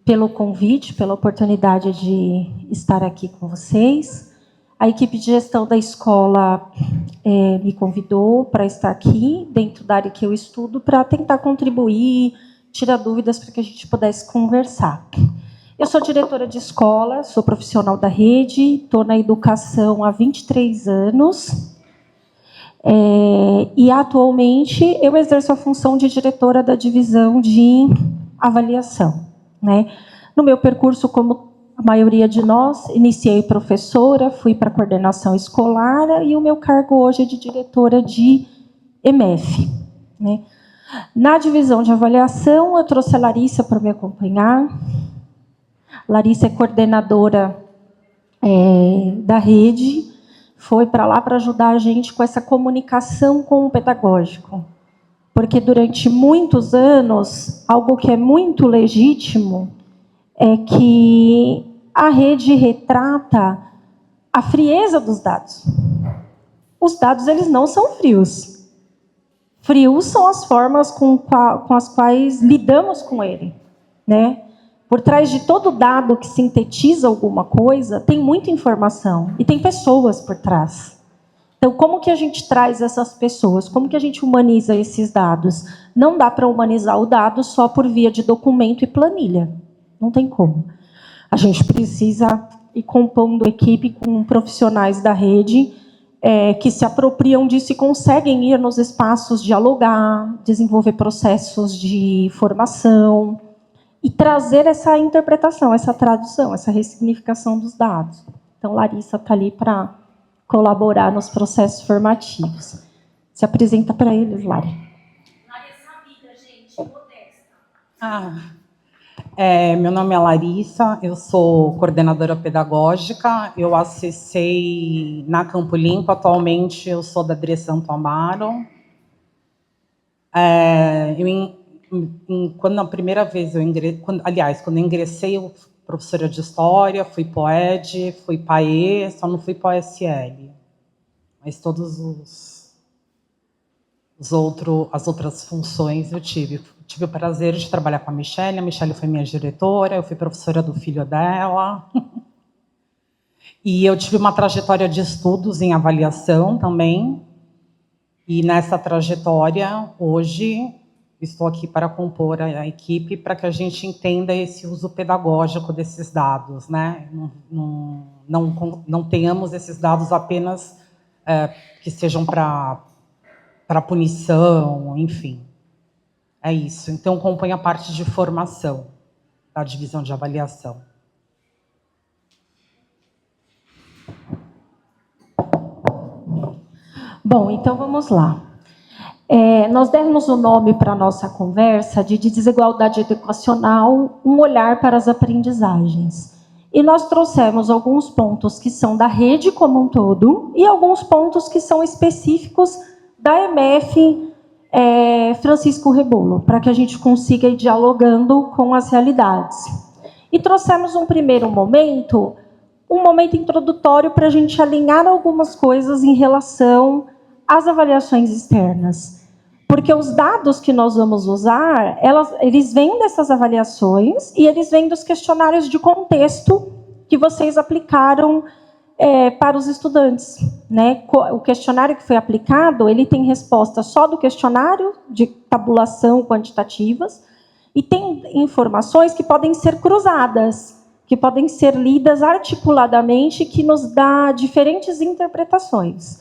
pelo convite, pela oportunidade de estar aqui com vocês. A equipe de gestão da escola me convidou para estar aqui, dentro da área que eu estudo, para tentar contribuir, tirar dúvidas para que a gente pudesse conversar. Eu sou diretora de escola, sou profissional da rede, estou na educação há 23 anos. E, atualmente, eu exerço a função de diretora da divisão de avaliação, né? No meu percurso, como a maioria de nós, iniciei professora, fui para a coordenação escolar e o meu cargo hoje é de diretora de EMEF, né? Na divisão de avaliação, eu trouxe a Larissa para me acompanhar. Larissa é coordenadora da rede, foi para lá para ajudar a gente com essa comunicação com o pedagógico. Porque durante muitos anos, algo que é muito legítimo é que a rede retrata a frieza dos dados. Os dados, eles não são frios. Frios são as formas com as quais lidamos com ele, né? Por trás de todo dado que sintetiza alguma coisa, tem muita informação e tem pessoas por trás. Então, como que a gente traz essas pessoas? Como que a gente humaniza esses dados? Não dá para humanizar o dado só por via de documento e planilha. Não tem como. A gente precisa ir compondo equipe com profissionais da rede que se apropriam disso e conseguem ir nos espaços, dialogar, desenvolver processos de formação e trazer essa interpretação, essa tradução, essa ressignificação dos dados. Então, Larissa está ali para colaborar nos processos formativos. Se apresenta para eles, Lari. Lari é sabida, gente, modesta. Meu nome é Larissa, eu sou coordenadora pedagógica, eu acessei na Campo Limpo, atualmente eu sou da Dre Santo Amaro. Quando a primeira vez quando eu ingressei, eu fui professora de História, fui POED, fui PAE, só não fui POSL. Mas todos as outras funções eu tive. Tive o prazer de trabalhar com a Michelle foi minha diretora, eu fui professora do filho dela. E eu tive uma trajetória de estudos em avaliação também. E nessa trajetória, hoje, estou aqui para compor a equipe para que a gente entenda esse uso pedagógico desses dados, né? Não tenhamos esses dados apenas que sejam para punição, enfim. É isso. Então, compõe a parte de formação da divisão de avaliação. Bom, então vamos lá. Nós demos o nome para a nossa conversa de desigualdade educacional, um olhar para as aprendizagens. E nós trouxemos alguns pontos que são da rede como um todo e alguns pontos que são específicos da EMEF Francisco Rebolo, para que a gente consiga ir dialogando com as realidades. E trouxemos um primeiro momento, um momento introdutório para a gente alinhar algumas coisas em relação às avaliações externas. Porque os dados que nós vamos usar, eles vêm dessas avaliações e eles vêm dos questionários de contexto que vocês aplicaram para os estudantes, né? O questionário que foi aplicado, ele tem resposta só do questionário de tabulação quantitativas e tem informações que podem ser cruzadas, que podem ser lidas articuladamente, que nos dá diferentes interpretações.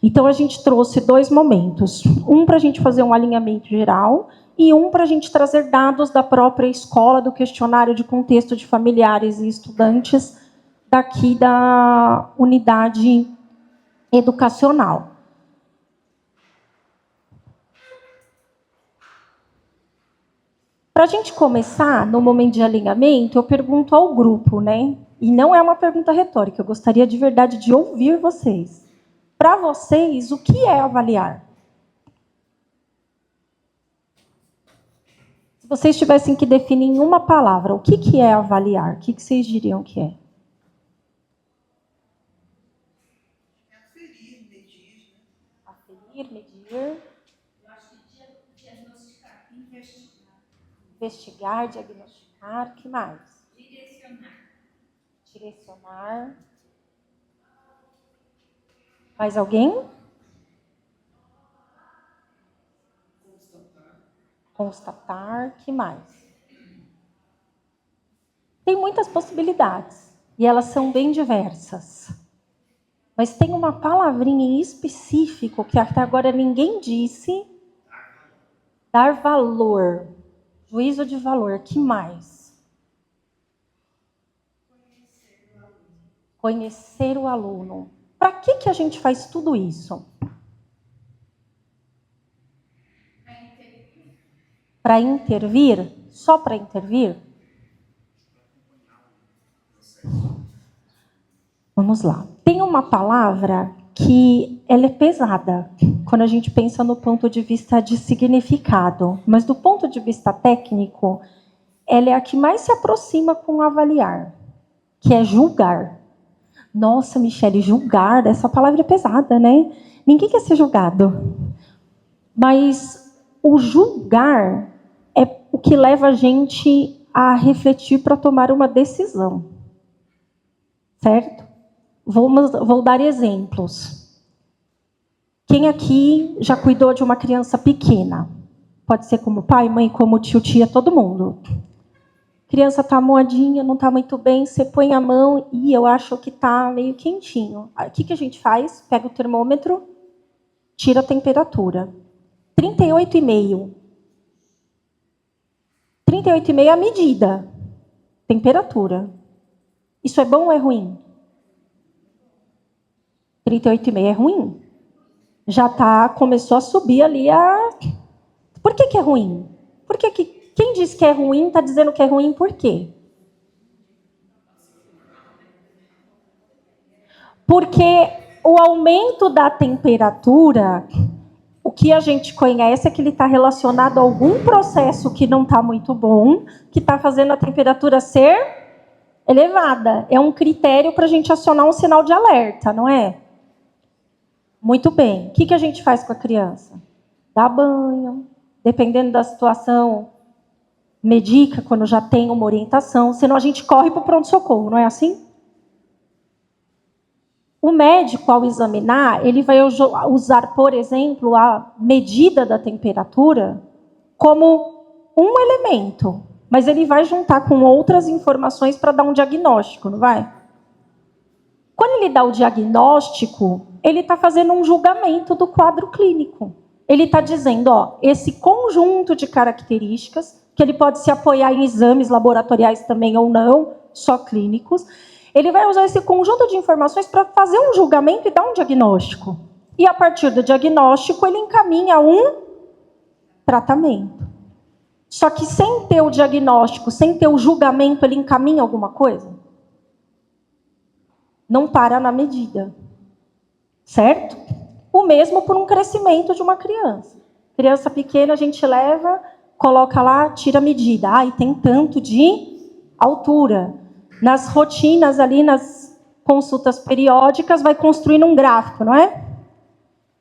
Então, a gente trouxe dois momentos. Um para a gente fazer um alinhamento geral e um para a gente trazer dados da própria escola, do questionário de contexto de familiares e estudantes daqui da unidade educacional. Para a gente começar, no momento de alinhamento, eu pergunto ao grupo, né? E não é uma pergunta retórica, eu gostaria de verdade de ouvir vocês. Para vocês, o que é avaliar? Se vocês tivessem que definir em uma palavra, o que é avaliar? O que vocês diriam que é? Aferir, medir. Aferir, medir. Eu acho que diagnosticar, investigar. Investigar, diagnosticar. Orientar, que mais? Direcionar. Direcionar. Mais alguém? Constatar, que mais? Tem muitas possibilidades e elas são bem diversas. Mas tem uma palavrinha em específico que até agora ninguém disse. Dar valor. Juízo de valor, que mais? Conhecer o aluno. Para que a gente faz tudo isso? Para intervir? Só para intervir? Vamos lá. Tem uma palavra que ela é pesada quando a gente pensa no ponto de vista de significado, mas do ponto de vista técnico, ela é a que mais se aproxima com avaliar, que é julgar. Nossa, Michele, julgar, essa palavra é pesada, né? Ninguém quer ser julgado. Mas o julgar é o que leva a gente a refletir para tomar uma decisão. Certo? Vou dar exemplos. Quem aqui já cuidou de uma criança pequena? Pode ser como pai, mãe, como tio, tia, todo mundo. Criança está moadinha, não está muito bem, você põe a mão e eu acho que está meio quentinho. O que a gente faz? Pega o termômetro, tira a temperatura. 38,5. 38,5 é a medida. Temperatura. Isso é bom ou é ruim? 38,5 é ruim? Já começou a subir ali a... Por que é ruim? Quem diz que é ruim está dizendo que é ruim por quê? Porque o aumento da temperatura, o que a gente conhece é que ele está relacionado a algum processo que não está muito bom, que está fazendo a temperatura ser elevada. É um critério para a gente acionar um sinal de alerta, não é? Muito bem. O que a gente faz com a criança? Dá banho. Dependendo da situação, medica quando já tem uma orientação. Senão a gente corre para o pronto-socorro, não é assim? O médico, ao examinar, ele vai usar, por exemplo, a medida da temperatura como um elemento. Mas ele vai juntar com outras informações para dar um diagnóstico, não vai? Quando ele dá o diagnóstico, ele está fazendo um julgamento do quadro clínico. Ele está dizendo, esse conjunto de características, que ele pode se apoiar em exames laboratoriais também ou não, só clínicos, ele vai usar esse conjunto de informações para fazer um julgamento e dar um diagnóstico. E a partir do diagnóstico, ele encaminha um tratamento. Só que sem ter o diagnóstico, sem ter o julgamento, ele encaminha alguma coisa? Não para na medida. Certo? O mesmo por um crescimento de uma criança. Criança pequena, a gente leva, coloca lá, tira a medida. E tem tanto de altura. Nas rotinas ali, nas consultas periódicas, vai construindo um gráfico, não é?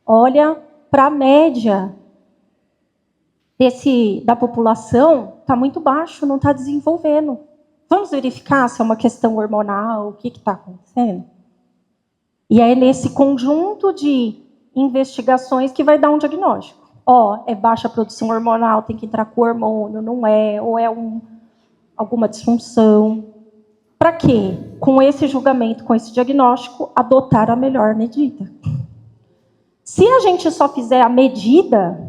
Olha para a média da população, está muito baixo, não está desenvolvendo. Vamos verificar se é uma questão hormonal, o que está acontecendo? E é nesse conjunto de investigações que vai dar um diagnóstico. É baixa produção hormonal, tem que entrar com hormônio, não é, ou é alguma disfunção. Para quê? Com esse julgamento, com esse diagnóstico, adotar a melhor medida. Se a gente só fizer a medida,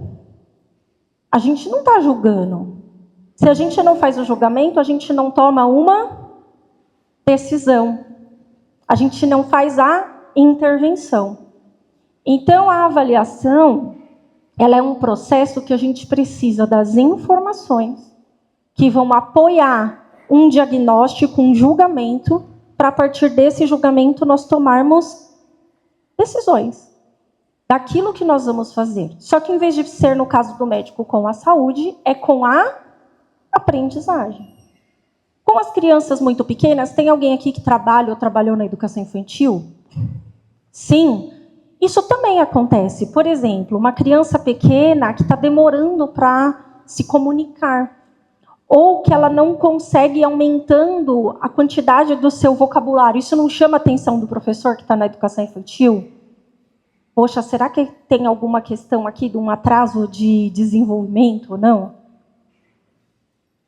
a gente não está julgando. Se a gente não faz o julgamento, a gente não toma uma decisão. A gente não faz a intervenção. Então, a avaliação, ela é um processo que a gente precisa das informações que vão apoiar um diagnóstico, um julgamento, para a partir desse julgamento nós tomarmos decisões daquilo que nós vamos fazer. Só que em vez de ser, no caso do médico, com a saúde, é com a aprendizagem. Com as crianças muito pequenas, tem alguém aqui que trabalha ou trabalhou na educação infantil? Sim. Isso também acontece. Por exemplo, uma criança pequena que está demorando para se comunicar. ou que ela não consegue ir aumentando a quantidade do seu vocabulário. Isso não chama a atenção do professor que está na educação infantil? Poxa, será que tem alguma questão aqui de um atraso de desenvolvimento ou não?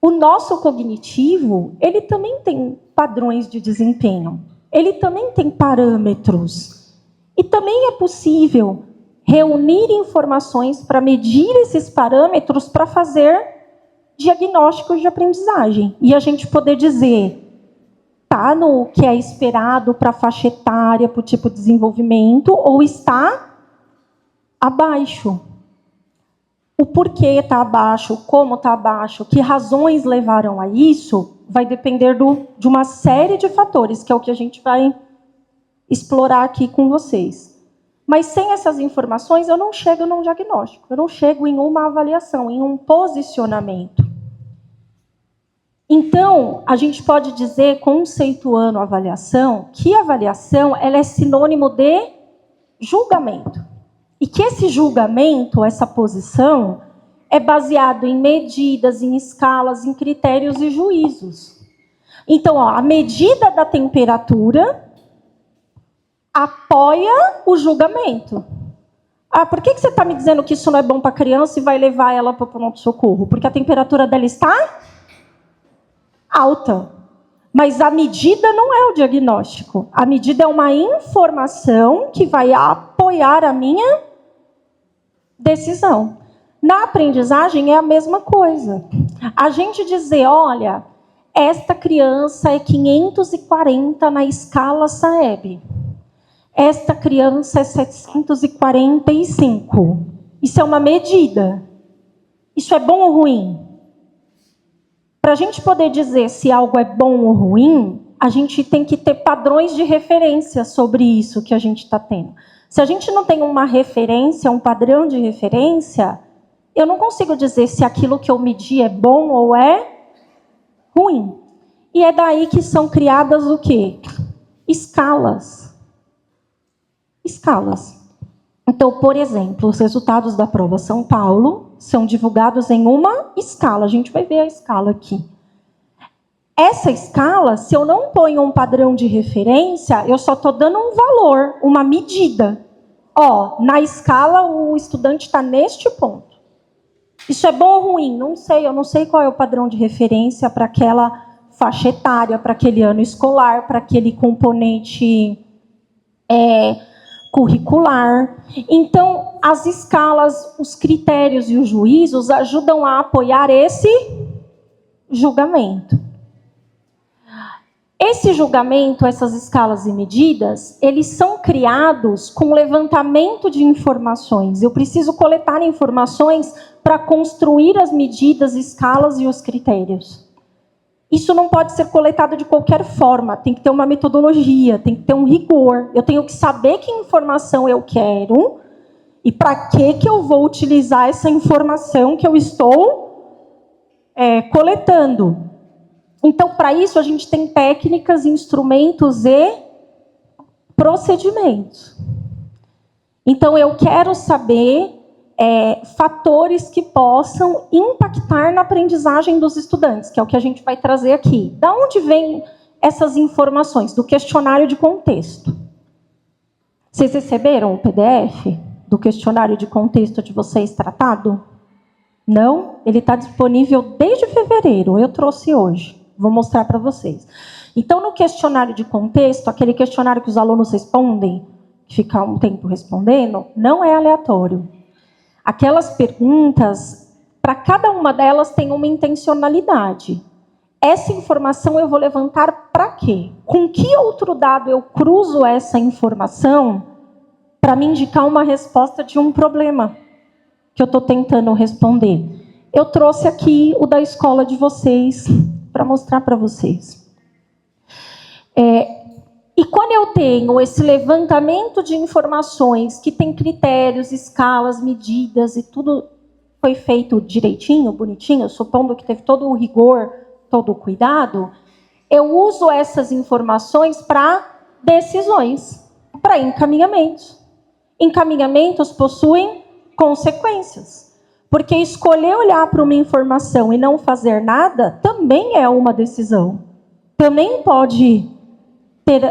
O nosso cognitivo, ele também tem padrões de desempenho. Ele também tem parâmetros. E também é possível reunir informações para medir esses parâmetros para fazer diagnósticos de aprendizagem. E a gente poder dizer, está no que é esperado para a faixa etária, para o tipo de desenvolvimento, ou está abaixo. O porquê está abaixo, como está abaixo, que razões levaram a isso, vai depender de uma série de fatores, que é o que a gente vai explorar aqui com vocês. Mas sem essas informações, eu não chego num diagnóstico, eu não chego em uma avaliação, em um posicionamento. Então, a gente pode dizer, conceituando a avaliação, que a avaliação ela é sinônimo de julgamento. E que esse julgamento, essa posição, é baseado em medidas, em escalas, em critérios e juízos. Então, ó, a medida da temperatura apoia o julgamento. Ah, por que você está me dizendo que isso não é bom para a criança e vai levar ela para o pronto-socorro? Porque a temperatura dela está alta. Mas a medida não é o diagnóstico. A medida é uma informação que vai apoiar a minha decisão. Na aprendizagem é a mesma coisa. A gente dizer, olha, esta criança é 540 na escala Saeb. Esta criança é 745. Isso é uma medida. Isso é bom ou ruim? Para a gente poder dizer se algo é bom ou ruim, a gente tem que ter padrões de referência sobre isso que a gente está tendo. Se a gente não tem uma referência, um padrão de referência, eu não consigo dizer se aquilo que eu medi é bom ou é ruim. E é daí que são criadas o quê? Escalas. Escalas. Então, por exemplo, os resultados da prova São Paulo são divulgados em uma escala. A gente vai ver a escala aqui. Essa escala, se eu não ponho um padrão de referência, eu só estou dando um valor, uma medida. Ó, na escala, o estudante está neste ponto. Isso é bom ou ruim? Não sei, eu não sei qual é o padrão de referência para aquela faixa etária, para aquele ano escolar, para aquele componente curricular. Então, as escalas, os critérios e os juízos ajudam a apoiar esse julgamento. Esse julgamento, essas escalas e medidas, eles são criados com levantamento de informações. Eu preciso coletar informações para construir as medidas, escalas e os critérios. Isso não pode ser coletado de qualquer forma. Tem que ter uma metodologia, tem que ter um rigor. Eu tenho que saber que informação eu quero e para que eu vou utilizar essa informação que eu estou coletando. Então, para isso, a gente tem técnicas, instrumentos e procedimentos. Então, eu quero saber fatores que possam impactar na aprendizagem dos estudantes, que é o que a gente vai trazer aqui. Da onde vêm essas informações? Do questionário de contexto. Vocês receberam o PDF do questionário de contexto de vocês tratado? Não? Ele está disponível desde fevereiro, eu trouxe hoje. Vou mostrar para vocês. Então, no questionário de contexto, aquele questionário que os alunos respondem, que fica um tempo respondendo, não é aleatório. Aquelas perguntas, para cada uma delas tem uma intencionalidade. Essa informação eu vou levantar para quê? Com que outro dado eu cruzo essa informação para me indicar uma resposta de um problema que eu estou tentando responder? Eu trouxe aqui o da escola de vocês, para mostrar para vocês. E quando eu tenho esse levantamento de informações, que tem critérios, escalas, medidas, e tudo foi feito direitinho, bonitinho, supondo que teve todo o rigor, todo o cuidado, eu uso essas informações para decisões, para encaminhamentos. Encaminhamentos possuem consequências. Porque escolher olhar para uma informação e não fazer nada também é uma decisão. Também pode ter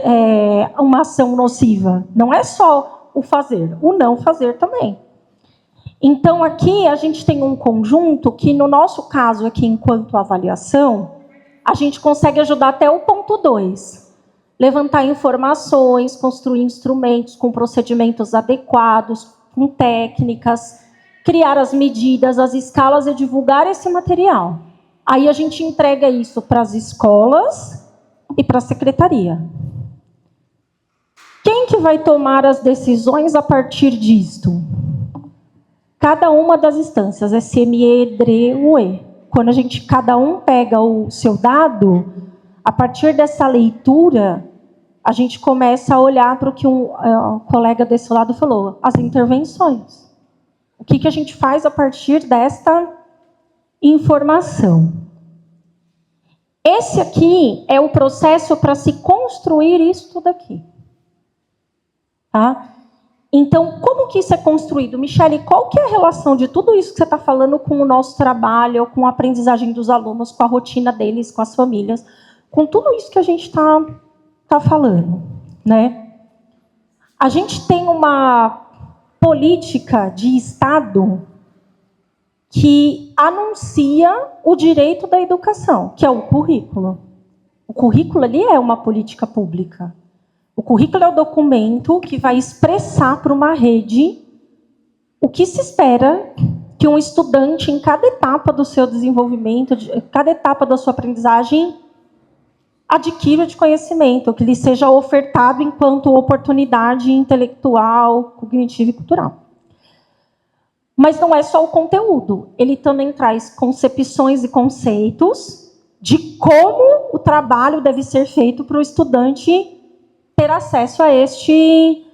uma ação nociva. Não é só o fazer, o não fazer também. Então, aqui a gente tem um conjunto que, no nosso caso aqui, enquanto avaliação, a gente consegue ajudar até o ponto 2. Levantar informações, construir instrumentos com procedimentos adequados, com técnicas, criar as medidas, as escalas e divulgar esse material. Aí a gente entrega isso para as escolas e para a secretaria. Quem que vai tomar as decisões a partir disto? Cada uma das instâncias, SME, DRE, UE. Quando cada um pega o seu dado, a partir dessa leitura, a gente começa a olhar para o que um colega desse lado falou, as intervenções. O que a gente faz a partir desta informação? Esse aqui é o processo para se construir isso tudo aqui. Tá? Então, como que isso é construído? Michele, qual que é a relação de tudo isso que você está falando com o nosso trabalho, com a aprendizagem dos alunos, com a rotina deles, com as famílias, com tudo isso que a gente está falando, né? A gente tem uma política de Estado que anuncia o direito da educação, que é o currículo. O currículo ali é uma política pública. O currículo é o documento que vai expressar para uma rede o que se espera que um estudante, em cada etapa do seu desenvolvimento, cada etapa da sua aprendizagem, adquira de conhecimento, que lhe seja ofertado enquanto oportunidade intelectual, cognitiva e cultural. Mas não é só o conteúdo, ele também traz concepções e conceitos de como o trabalho deve ser feito para o estudante ter acesso a este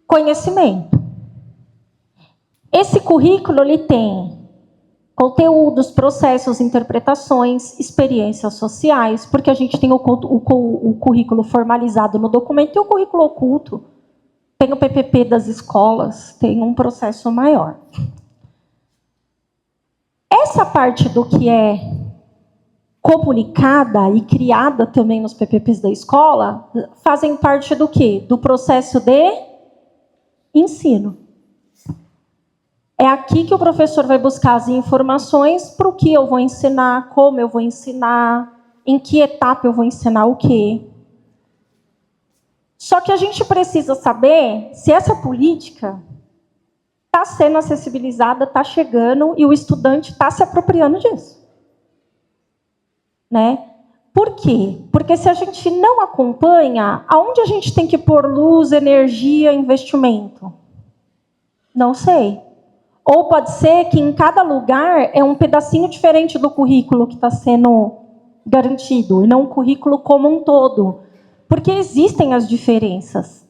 conhecimento. Esse currículo ele tem conteúdos, processos, interpretações, experiências sociais, porque a gente tem o currículo formalizado no documento e o currículo oculto. Tem o PPP das escolas, tem um processo maior. Essa parte do que é comunicada e criada também nos PPPs da escola, fazem parte do quê? Do processo de ensino. É aqui que o professor vai buscar as informações para o que eu vou ensinar, como eu vou ensinar, em que etapa eu vou ensinar o quê. Só que a gente precisa saber se essa política está sendo acessibilizada, está chegando e o estudante está se apropriando disso. Né? Por quê? Porque se a gente não acompanha, aonde a gente tem que pôr luz, energia, investimento? Não sei. Ou pode ser que em cada lugar é um pedacinho diferente do currículo que está sendo garantido, e não o currículo como um todo. Porque existem as diferenças.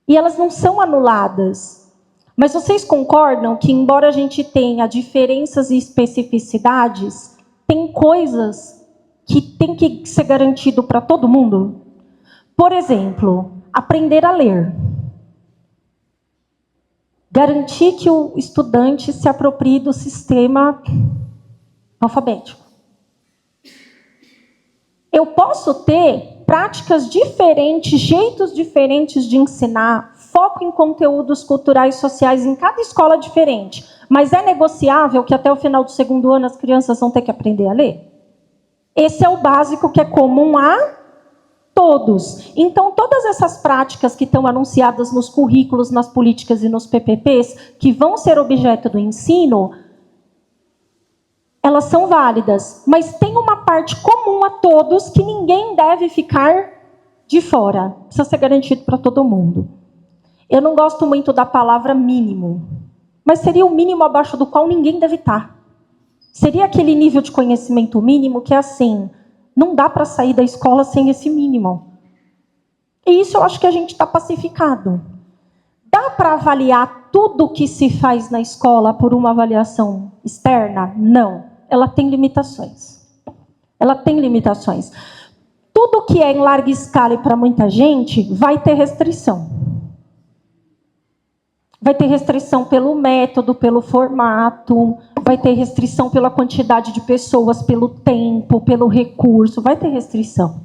E elas não são anuladas. Mas vocês concordam que, embora a gente tenha diferenças e especificidades, tem coisas que tem que ser garantido para todo mundo? Por exemplo, aprender a ler. Garantir que o estudante se aproprie do sistema alfabético. Eu posso ter práticas diferentes, jeitos diferentes de ensinar, foco em conteúdos culturais e sociais em cada escola diferente, mas é negociável que até o final do segundo ano as crianças vão ter que aprender a ler? Esse é o básico que é comum a todos. Então, todas essas práticas que estão anunciadas nos currículos, nas políticas e nos PPPs, que vão ser objeto do ensino, elas são válidas, mas tem uma parte comum a todos que ninguém deve ficar de fora. Precisa ser garantido para todo mundo. Eu não gosto muito da palavra mínimo, mas seria o mínimo abaixo do qual ninguém deve estar. Seria aquele nível de conhecimento mínimo que é assim, não dá para sair da escola sem esse mínimo. E isso eu acho que a gente está pacificado. Dá para avaliar tudo o que se faz na escola por uma avaliação externa? Não. Ela tem limitações. Ela tem limitações. Tudo que é em larga escala e para muita gente vai ter restrição. Vai ter restrição pelo método, pelo formato, vai ter restrição pela quantidade de pessoas, pelo tempo, pelo recurso, vai ter restrição.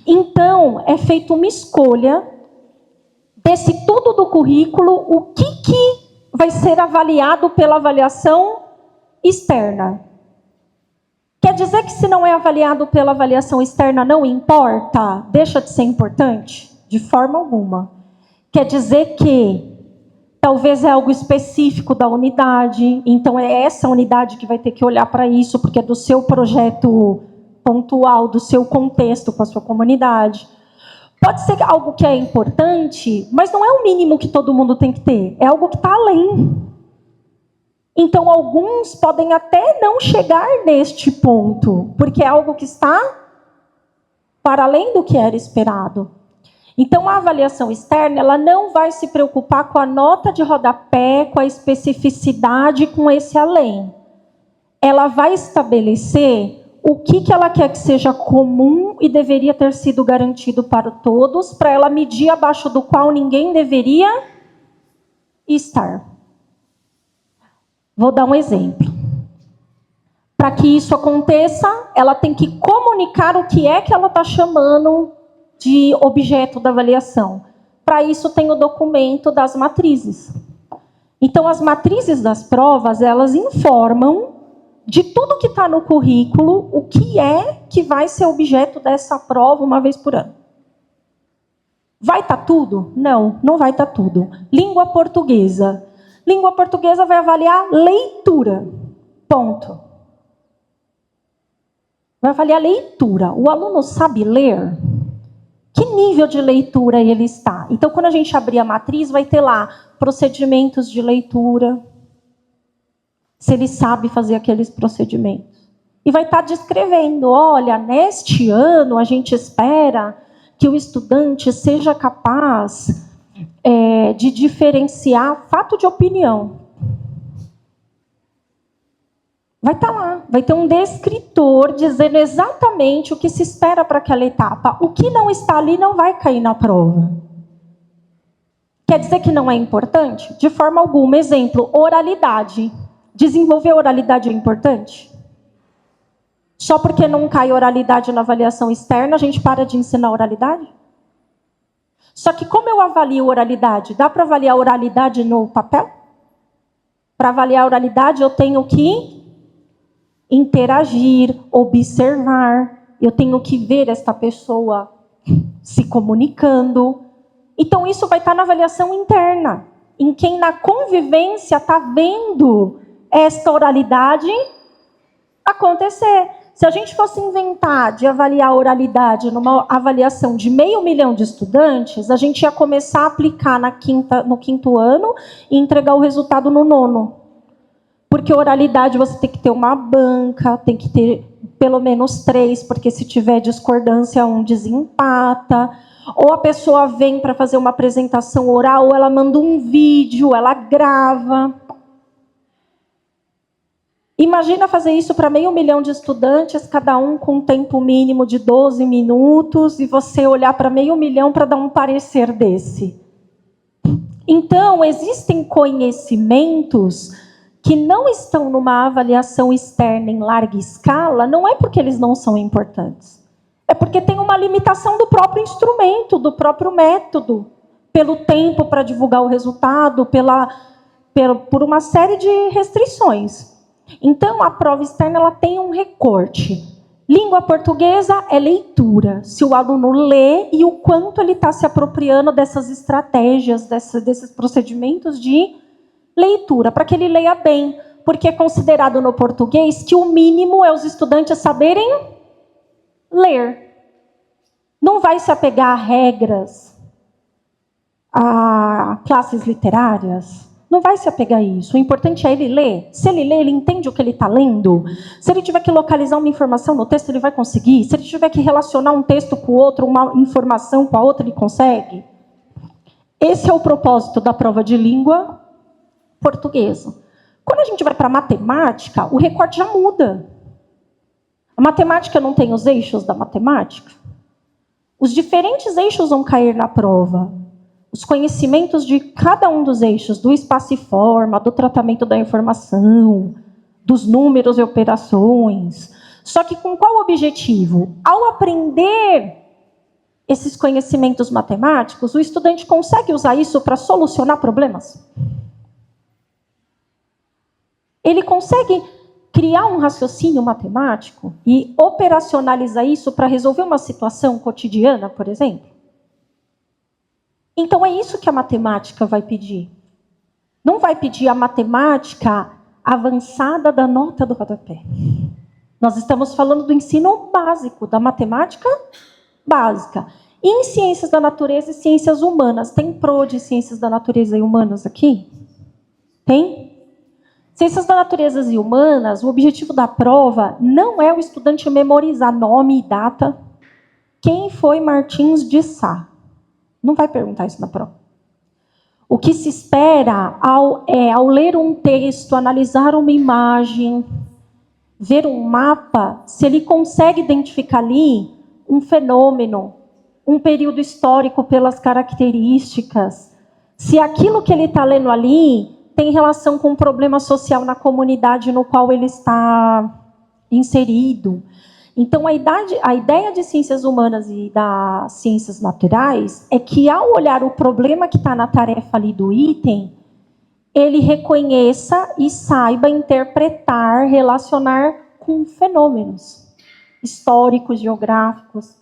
Então, é feita uma escolha desse tudo do currículo, o que vai ser avaliado pela avaliação externa. Quer dizer que se não é avaliado pela avaliação externa, não importa? Deixa de ser importante? De forma alguma. Quer dizer que talvez é algo específico da unidade, então é essa unidade que vai ter que olhar para isso, porque é do seu projeto pontual, do seu contexto com a sua comunidade. Pode ser algo que é importante, mas não é o mínimo que todo mundo tem que ter, é algo que está além. Então, alguns podem até não chegar neste ponto, porque é algo que está para além do que era esperado. Então, a avaliação externa, ela não vai se preocupar com a nota de rodapé, com a especificidade, com esse além. Ela vai estabelecer o que ela quer que seja comum e deveria ter sido garantido para todos, para ela medir abaixo do qual ninguém deveria estar. Vou dar um exemplo. Para que isso aconteça, ela tem que comunicar o que é que ela está chamando de objeto da avaliação. Para isso tem o documento das matrizes. Então, as matrizes das provas, elas informam de tudo que está no currículo, o que é que vai ser objeto dessa prova uma vez por ano. Vai estar tudo? Não, não vai estar tudo. Língua portuguesa. Língua portuguesa vai avaliar leitura. Ponto. Vai avaliar leitura. O aluno sabe ler? Que nível de leitura ele está? Então, quando a gente abrir a matriz, vai ter lá procedimentos de leitura. Se ele sabe fazer aqueles procedimentos. E vai estar descrevendo, olha, neste ano a gente espera que o estudante seja capaz de diferenciar fato de opinião. Vai estar lá, vai ter um descritor dizendo exatamente o que se espera para aquela etapa. O que não está ali não vai cair na prova. Quer dizer que não é importante? De forma alguma. Exemplo, oralidade. Desenvolver oralidade é importante? Só porque não cai oralidade na avaliação externa, a gente para de ensinar oralidade? Só que como eu avalio oralidade? Dá para avaliar oralidade no papel? Para avaliar oralidade, eu tenho que interagir, observar. Eu tenho que ver esta pessoa se comunicando. Então, isso vai estar na avaliação interna. Em quem na convivência está vendo esta oralidade acontecer. Se a gente fosse inventar de avaliar a oralidade numa avaliação de 500 mil de estudantes, a gente ia começar a aplicar no quinto ano e entregar o resultado no nono. Porque oralidade você tem que ter uma banca, tem que ter pelo menos 3, porque se tiver discordância, um desempata. Ou a pessoa vem para fazer uma apresentação oral, ou ela manda um vídeo, ela grava. Imagina fazer isso para 500 mil de estudantes, cada um com um tempo mínimo de 12 minutos, e você olhar para 500 mil para dar um parecer desse. Então, existem conhecimentos que não estão numa avaliação externa em larga escala, não é porque eles não são importantes. É porque tem uma limitação do próprio instrumento, do próprio método, pelo tempo para divulgar o resultado, por uma série de restrições. Então, a prova externa ela tem um recorte. Língua portuguesa é leitura. Se o aluno lê e o quanto ele está se apropriando dessas estratégias, desses procedimentos de leitura, para que ele leia bem. Porque é considerado no português que o mínimo é os estudantes saberem ler. Não vai se apegar a regras, a classes literárias. Não vai se apegar a isso. O importante é ele ler. Se ele lê, ele entende o que ele está lendo. Se ele tiver que localizar uma informação no texto, ele vai conseguir. Se ele tiver que relacionar um texto com o outro, uma informação com a outra, ele consegue. Esse é o propósito da prova de língua portuguesa. Quando a gente vai para a matemática, o recorte já muda. A matemática não tem os eixos da matemática? Os diferentes eixos vão cair na prova. os conhecimentos de cada um dos eixos, do espaço e forma, do tratamento da informação, dos números e operações. Só que com qual objetivo? Ao aprender esses conhecimentos matemáticos, o estudante consegue usar isso para solucionar problemas? Ele consegue criar um raciocínio matemático e operacionalizar isso para resolver uma situação cotidiana, por exemplo? Então é isso que a matemática vai pedir. Não vai pedir a matemática avançada da nota do rodapé. Nós estamos falando do ensino básico, da matemática básica. E em ciências da natureza e ciências humanas, tem pro de ciências da natureza e humanas aqui? Tem? Ciências da natureza e humanas, o objetivo da prova não é o estudante memorizar nome e data. Quem foi Martins de Sá? Não vai perguntar isso na prova. O que se espera ao ler um texto, analisar uma imagem, ver um mapa, se ele consegue identificar ali um fenômeno, um período histórico pelas características, se aquilo que ele está lendo ali tem relação com um problema social na comunidade no qual ele está inserido. Então, a ideia de ciências humanas e das ciências naturais é que, ao olhar o problema que está na tarefa ali do item, ele reconheça e saiba interpretar, relacionar com fenômenos históricos, geográficos,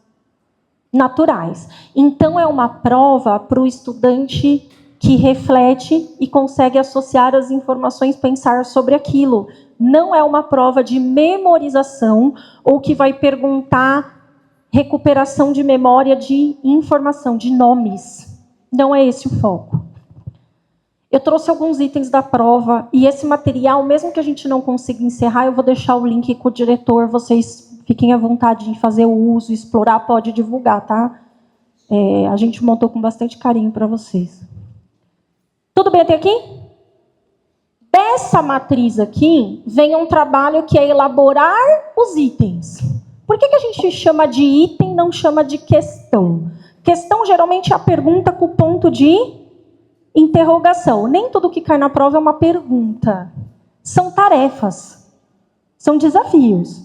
naturais. Então, é uma prova para o estudante que reflete e consegue associar as informações, pensar sobre aquilo. Não é uma prova de memorização ou que vai perguntar recuperação de memória de informação, de nomes. Não é esse o foco. Eu trouxe alguns itens da prova e esse material, mesmo que a gente não consiga encerrar, eu vou deixar o link com o diretor, vocês fiquem à vontade de fazer o uso, explorar, pode divulgar, tá? A gente montou com bastante carinho para vocês. Tudo bem até aqui? Dessa matriz aqui, vem um trabalho que é elaborar os itens. Por que a gente chama de item e não chama de questão? Questão, geralmente, é a pergunta com o ponto de interrogação. Nem tudo que cai na prova é uma pergunta. São tarefas. São desafios.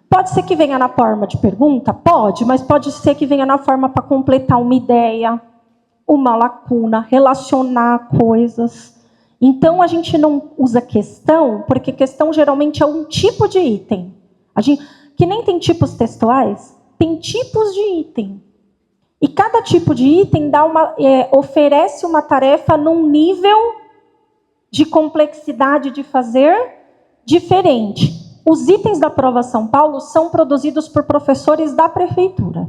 Pode ser que venha na forma de pergunta? Pode, mas pode ser que venha na forma para completar uma ideia, uma lacuna, relacionar coisas. Então, a gente não usa questão, porque questão geralmente é um tipo de item. Que nem tem tipos textuais, tem tipos de item. E cada tipo de item oferece uma tarefa num nível de complexidade de fazer diferente. Os itens da prova São Paulo são produzidos por professores da prefeitura,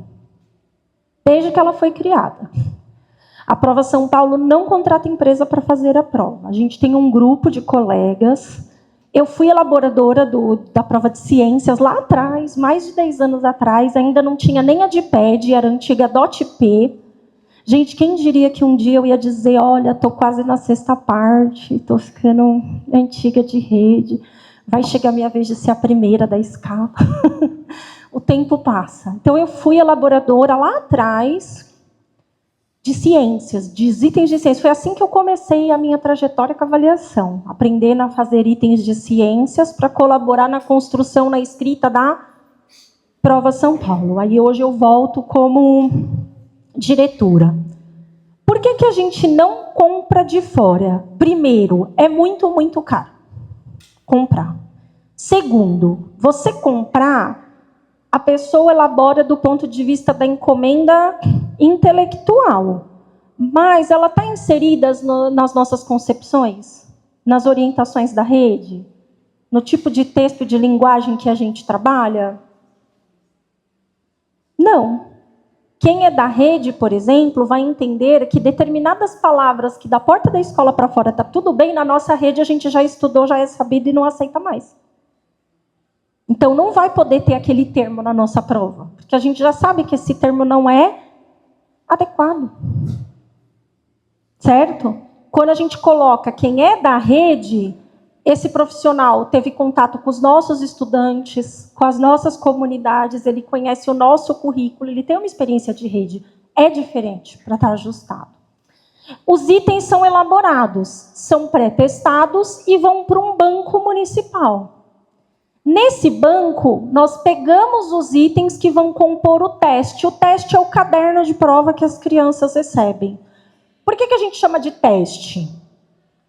desde que ela foi criada. A prova São Paulo não contrata empresa para fazer a prova. A gente tem um grupo de colegas. Eu fui elaboradora da prova de ciências lá atrás, mais de 10 anos atrás. Ainda não tinha nem a DIPED, era a antiga DOT-P. Gente, quem diria que um dia eu ia dizer, olha, estou quase na 6ª parte, estou ficando antiga de rede, vai chegar a minha vez de ser a primeira da escala. O tempo passa. Então, eu fui elaboradora lá atrás de ciências, de itens de ciências. Foi assim que eu comecei a minha trajetória com a avaliação, aprendendo a fazer itens de ciências para colaborar na construção, na escrita da prova São Paulo. Aí hoje eu volto como diretora. Por que a gente não compra de fora? Primeiro, é muito, muito caro comprar. Segundo, você comprar, a pessoa elabora do ponto de vista da encomenda intelectual, mas ela está inserida nas nossas concepções, nas orientações da rede, no tipo de texto, de linguagem que a gente trabalha? Não. Quem é da rede, por exemplo, vai entender que determinadas palavras que da porta da escola para fora está tudo bem, na nossa rede a gente já estudou, já é sabido e não aceita mais. Então, não vai poder ter aquele termo na nossa prova, porque a gente já sabe que esse termo não é adequado. Certo? Quando a gente coloca quem é da rede, esse profissional teve contato com os nossos estudantes, com as nossas comunidades, ele conhece o nosso currículo, ele tem uma experiência de rede. É diferente para estar ajustado. Os itens são elaborados, são pré-testados e vão para um banco municipal. Nesse banco, nós pegamos os itens que vão compor o teste. O teste é o caderno de prova que as crianças recebem. Por que a gente chama de teste?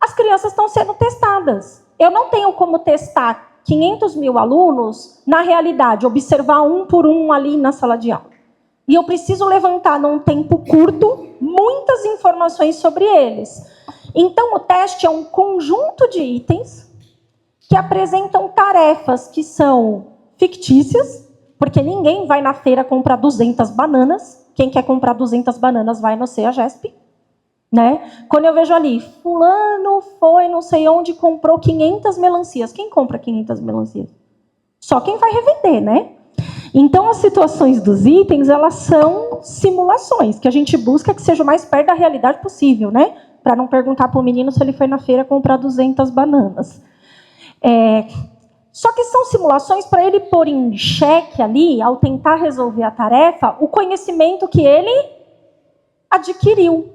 As crianças estão sendo testadas. Eu não tenho como testar 500 mil alunos, na realidade, observar um por um ali na sala de aula. E eu preciso levantar, num tempo curto, muitas informações sobre eles. Então, o teste é um conjunto de itens que apresentam tarefas que são fictícias, porque ninguém vai na feira comprar 200 bananas. Quem quer comprar 200 bananas vai no CEAGESP. Né? Quando eu vejo ali, fulano foi não sei onde, comprou 500 melancias. Quem compra 500 melancias? Só quem vai revender, né? Então, as situações dos itens, elas são simulações, que a gente busca que seja o mais perto da realidade possível, né? Para não perguntar para o menino se ele foi na feira comprar 200 bananas. Só que são simulações para ele pôr em xeque ali, ao tentar resolver a tarefa, o conhecimento que ele adquiriu.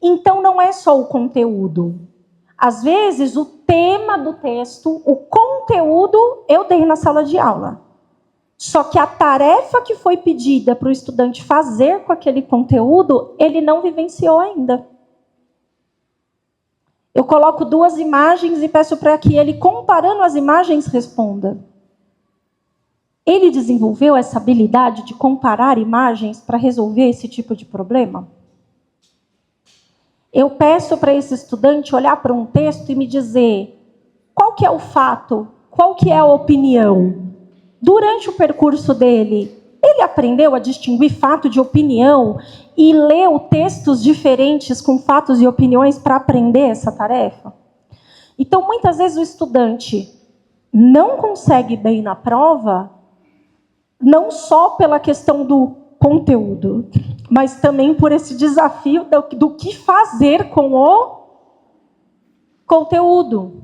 Então, não é só o conteúdo. Às vezes, o tema do texto, o conteúdo, eu dei na sala de aula. Só que a tarefa que foi pedida para o estudante fazer com aquele conteúdo, ele não vivenciou ainda. Eu coloco 2 imagens e peço para que ele, comparando as imagens, responda. Ele desenvolveu essa habilidade de comparar imagens para resolver esse tipo de problema? Eu peço para esse estudante olhar para um texto e me dizer qual que é o fato, qual que é a opinião. Durante o percurso dele, ele aprendeu a distinguir fato de opinião e leu textos diferentes com fatos e opiniões para aprender essa tarefa? Então, muitas vezes o estudante não consegue bem na prova, não só pela questão do conteúdo, mas também por esse desafio do que fazer com o conteúdo.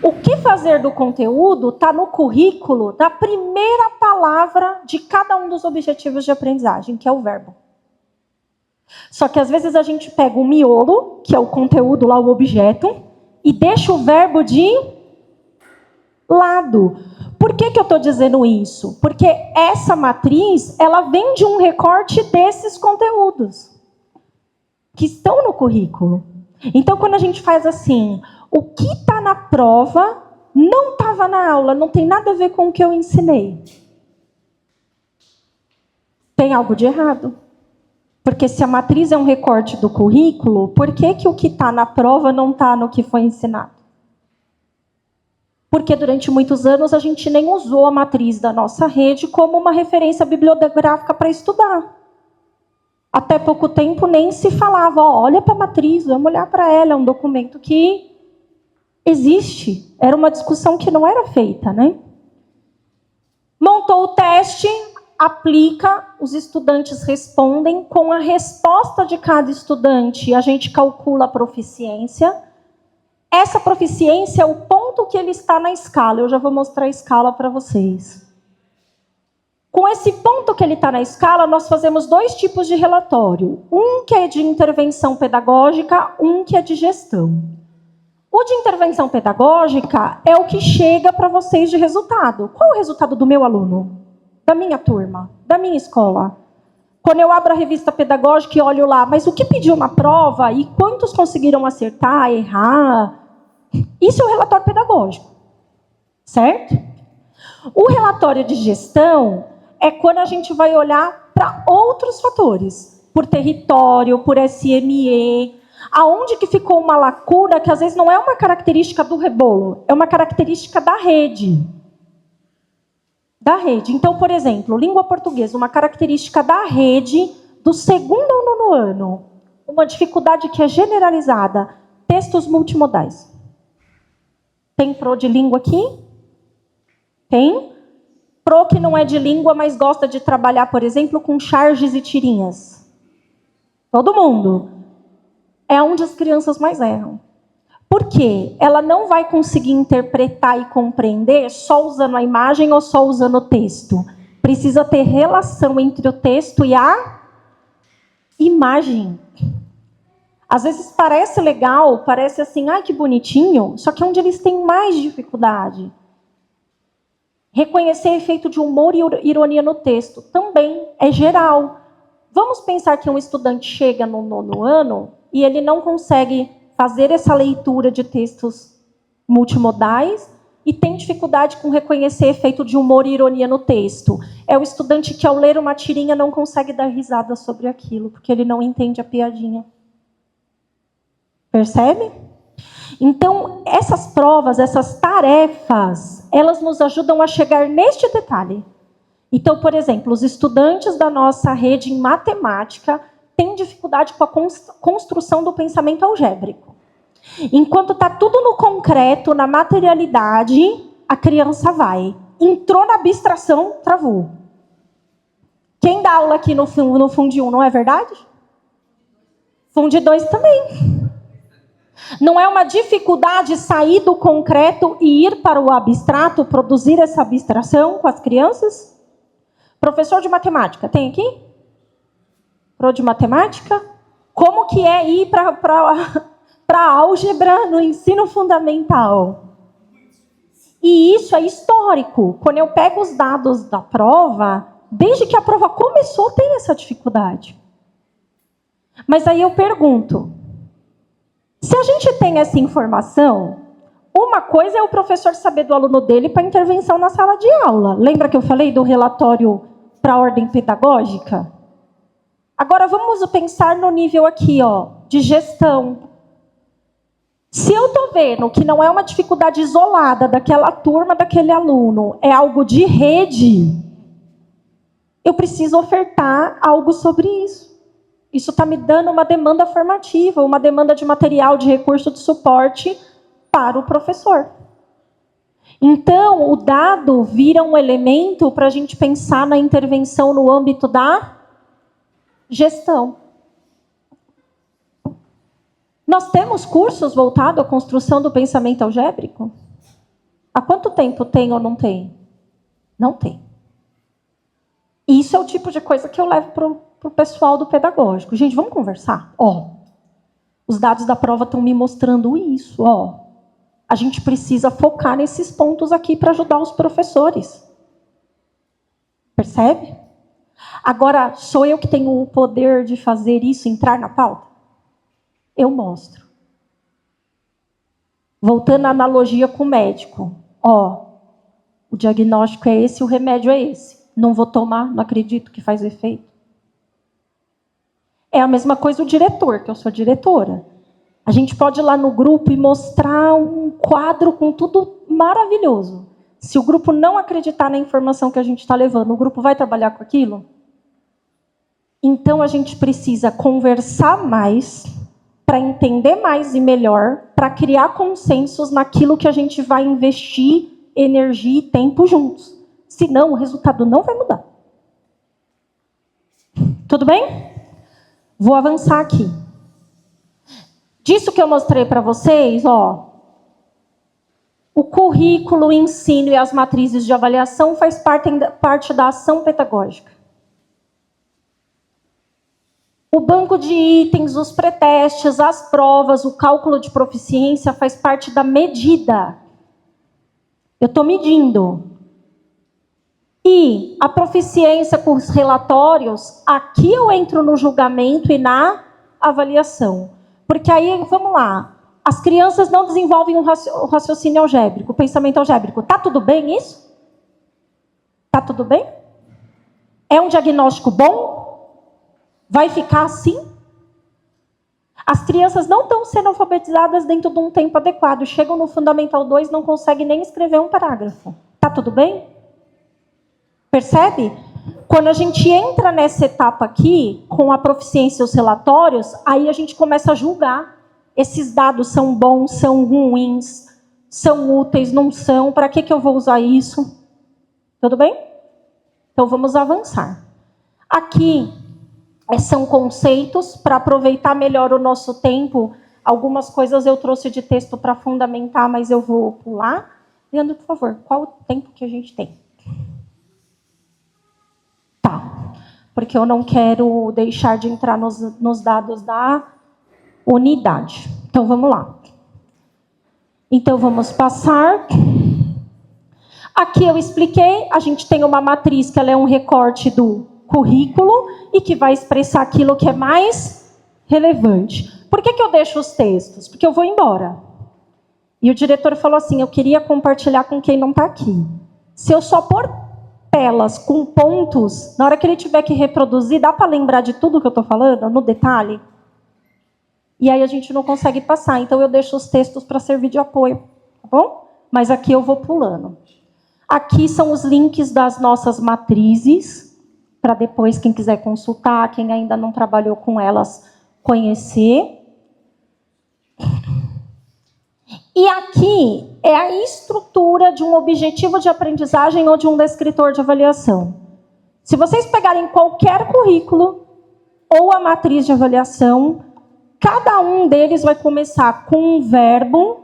O que fazer do conteúdo está no currículo da primeira palavra de cada um dos objetivos de aprendizagem, que é o verbo. Só que às vezes a gente pega o miolo, que é o conteúdo lá, o objeto, e deixa o verbo de lado. Por que eu estou dizendo isso? Porque essa matriz, ela vem de um recorte desses conteúdos que estão no currículo. Então, quando a gente faz assim, o que está na prova não estava na aula, não tem nada a ver com o que eu ensinei. Tem algo de errado. Porque se a matriz é um recorte do currículo, por que o que está na prova não está no que foi ensinado? Porque durante muitos anos a gente nem usou a matriz da nossa rede como uma referência bibliográfica para estudar. Até pouco tempo nem se falava, olha para a matriz, vamos olhar para ela, é um documento que existe. Era uma discussão que não era feita, né? Montou o teste, aplica, os estudantes respondem. Com a resposta de cada estudante, a gente calcula a proficiência. Essa proficiência é o ponto que ele está na escala. Eu já vou mostrar a escala para vocês. Com esse ponto que ele está na escala, nós fazemos 2 tipos de relatório. Um que é de intervenção pedagógica, um que é de gestão. O de intervenção pedagógica é o que chega para vocês de resultado. Qual é o resultado do meu aluno? Da minha turma? Da minha escola? Quando eu abro a revista pedagógica e olho lá, mas o que pediu na prova e quantos conseguiram acertar, errar? Isso é o relatório pedagógico, certo? O relatório de gestão é quando a gente vai olhar para outros fatores, por território, por SME, aonde que ficou uma lacuna que às vezes não é uma característica do rebolo, é uma característica da rede. Da rede. Então, por exemplo, língua portuguesa, uma característica da rede do 2º ao 9º ano. Uma dificuldade que é generalizada. Textos multimodais. Tem pro de língua aqui? Tem. Pro que não é de língua, mas gosta de trabalhar, por exemplo, com charges e tirinhas. Todo mundo. É onde as crianças mais erram. Por quê? Ela não vai conseguir interpretar e compreender só usando a imagem ou só usando o texto. Precisa ter relação entre o texto e a imagem. Às vezes parece legal, parece assim, ai que bonitinho, só que é onde eles têm mais dificuldade. Reconhecer efeito de humor e ironia no texto também é geral. Vamos pensar que um estudante chega no 9º ano e ele não consegue fazer essa leitura de textos multimodais e tem dificuldade com reconhecer efeito de humor e ironia no texto. É o estudante que, ao ler uma tirinha, não consegue dar risada sobre aquilo, porque ele não entende a piadinha. Percebe? Então, essas provas, essas tarefas, elas nos ajudam a chegar neste detalhe. Então, por exemplo, os estudantes da nossa rede em matemática têm dificuldade com a construção do pensamento algébrico. Enquanto está tudo no concreto, na materialidade, a criança vai. Entrou na abstração, travou. Quem dá aula aqui no Fundi 1, não é verdade? Fundi 2 também. Não é uma dificuldade sair do concreto e ir para o abstrato, produzir essa abstração com as crianças? Professor de matemática, tem aqui? Pro de matemática? Como que é ir para álgebra no ensino fundamental? E isso é histórico. Quando eu pego os dados da prova, desde que a prova começou, tem essa dificuldade. Mas aí eu pergunto, se a gente tem essa informação, uma coisa é o professor saber do aluno dele para intervenção na sala de aula. Lembra que eu falei do relatório para a ordem pedagógica? Agora vamos pensar no nível aqui, de gestão. Se eu estou vendo que não é uma dificuldade isolada daquela turma, daquele aluno, é algo de rede, eu preciso ofertar algo sobre isso. Isso está me dando uma demanda formativa, uma demanda de material, de recurso de suporte para o professor. Então, o dado vira um elemento para a gente pensar na intervenção no âmbito da gestão. Nós temos cursos voltados à construção do pensamento algébrico? Há quanto tempo tem ou não tem? Não tem. Isso é o tipo de coisa que eu levo para o pessoal do pedagógico. Gente, vamos conversar? Os dados da prova estão me mostrando isso. A gente precisa focar nesses pontos aqui para ajudar os professores. Percebe? Agora, sou eu que tenho o poder de fazer isso entrar na pauta? Eu mostro. Voltando à analogia com o médico. O diagnóstico é esse, o remédio é esse. Não vou tomar, não acredito que faz efeito. É a mesma coisa o diretor, que eu sou diretora. A gente pode ir lá no grupo e mostrar um quadro com tudo maravilhoso. Se o grupo não acreditar na informação que a gente está levando, o grupo vai trabalhar com aquilo? Então, a gente precisa conversar mais, para entender mais e melhor, para criar consensos naquilo que a gente vai investir energia e tempo juntos. Senão, o resultado não vai mudar. Tudo bem? Vou avançar aqui. Disso que eu mostrei para vocês, o currículo, o ensino e as matrizes de avaliação faz parte da ação pedagógica. O banco de itens, os pré-testes, as provas, o cálculo de proficiência faz parte da medida. Eu estou medindo. E a proficiência com os relatórios, aqui eu entro no julgamento e na avaliação. Porque aí, vamos lá, as crianças não desenvolvem o raciocínio algébrico, o pensamento algébrico. Tá tudo bem isso? Tá tudo bem? É um diagnóstico bom? Vai ficar assim? As crianças não estão sendo alfabetizadas dentro de um tempo adequado. Chegam no Fundamental 2 e não conseguem nem escrever um parágrafo. Tá tudo bem? Percebe? Quando a gente entra nessa etapa aqui, com a proficiência e os relatórios, aí a gente começa a julgar. Esses dados são bons, são ruins, são úteis, não são, para que eu vou usar isso? Tudo bem? Então vamos avançar. Aqui são conceitos para aproveitar melhor o nosso tempo. Algumas coisas eu trouxe de texto para fundamentar, mas eu vou pular. Leandro, por favor, qual o tempo que a gente tem? Tá, porque eu não quero deixar de entrar nos dados da unidade. Então, vamos lá. Então, vamos passar. Aqui eu expliquei, a gente tem uma matriz que ela é um recorte do currículo e que vai expressar aquilo que é mais relevante. Por que eu deixo os textos? Porque eu vou embora. E o diretor falou assim, eu queria compartilhar com quem não está aqui. Se eu só pôr telas com pontos, na hora que ele tiver que reproduzir, dá para lembrar de tudo que eu estou falando, no detalhe? E aí a gente não consegue passar. Então eu deixo os textos para servir de apoio, tá bom? Mas aqui eu vou pulando. Aqui são os links das nossas matrizes, para depois quem quiser consultar, quem ainda não trabalhou com elas, conhecer. E aqui é a estrutura de um objetivo de aprendizagem ou de um descritor de avaliação. Se vocês pegarem qualquer currículo ou a matriz de avaliação, cada um deles vai começar com um verbo,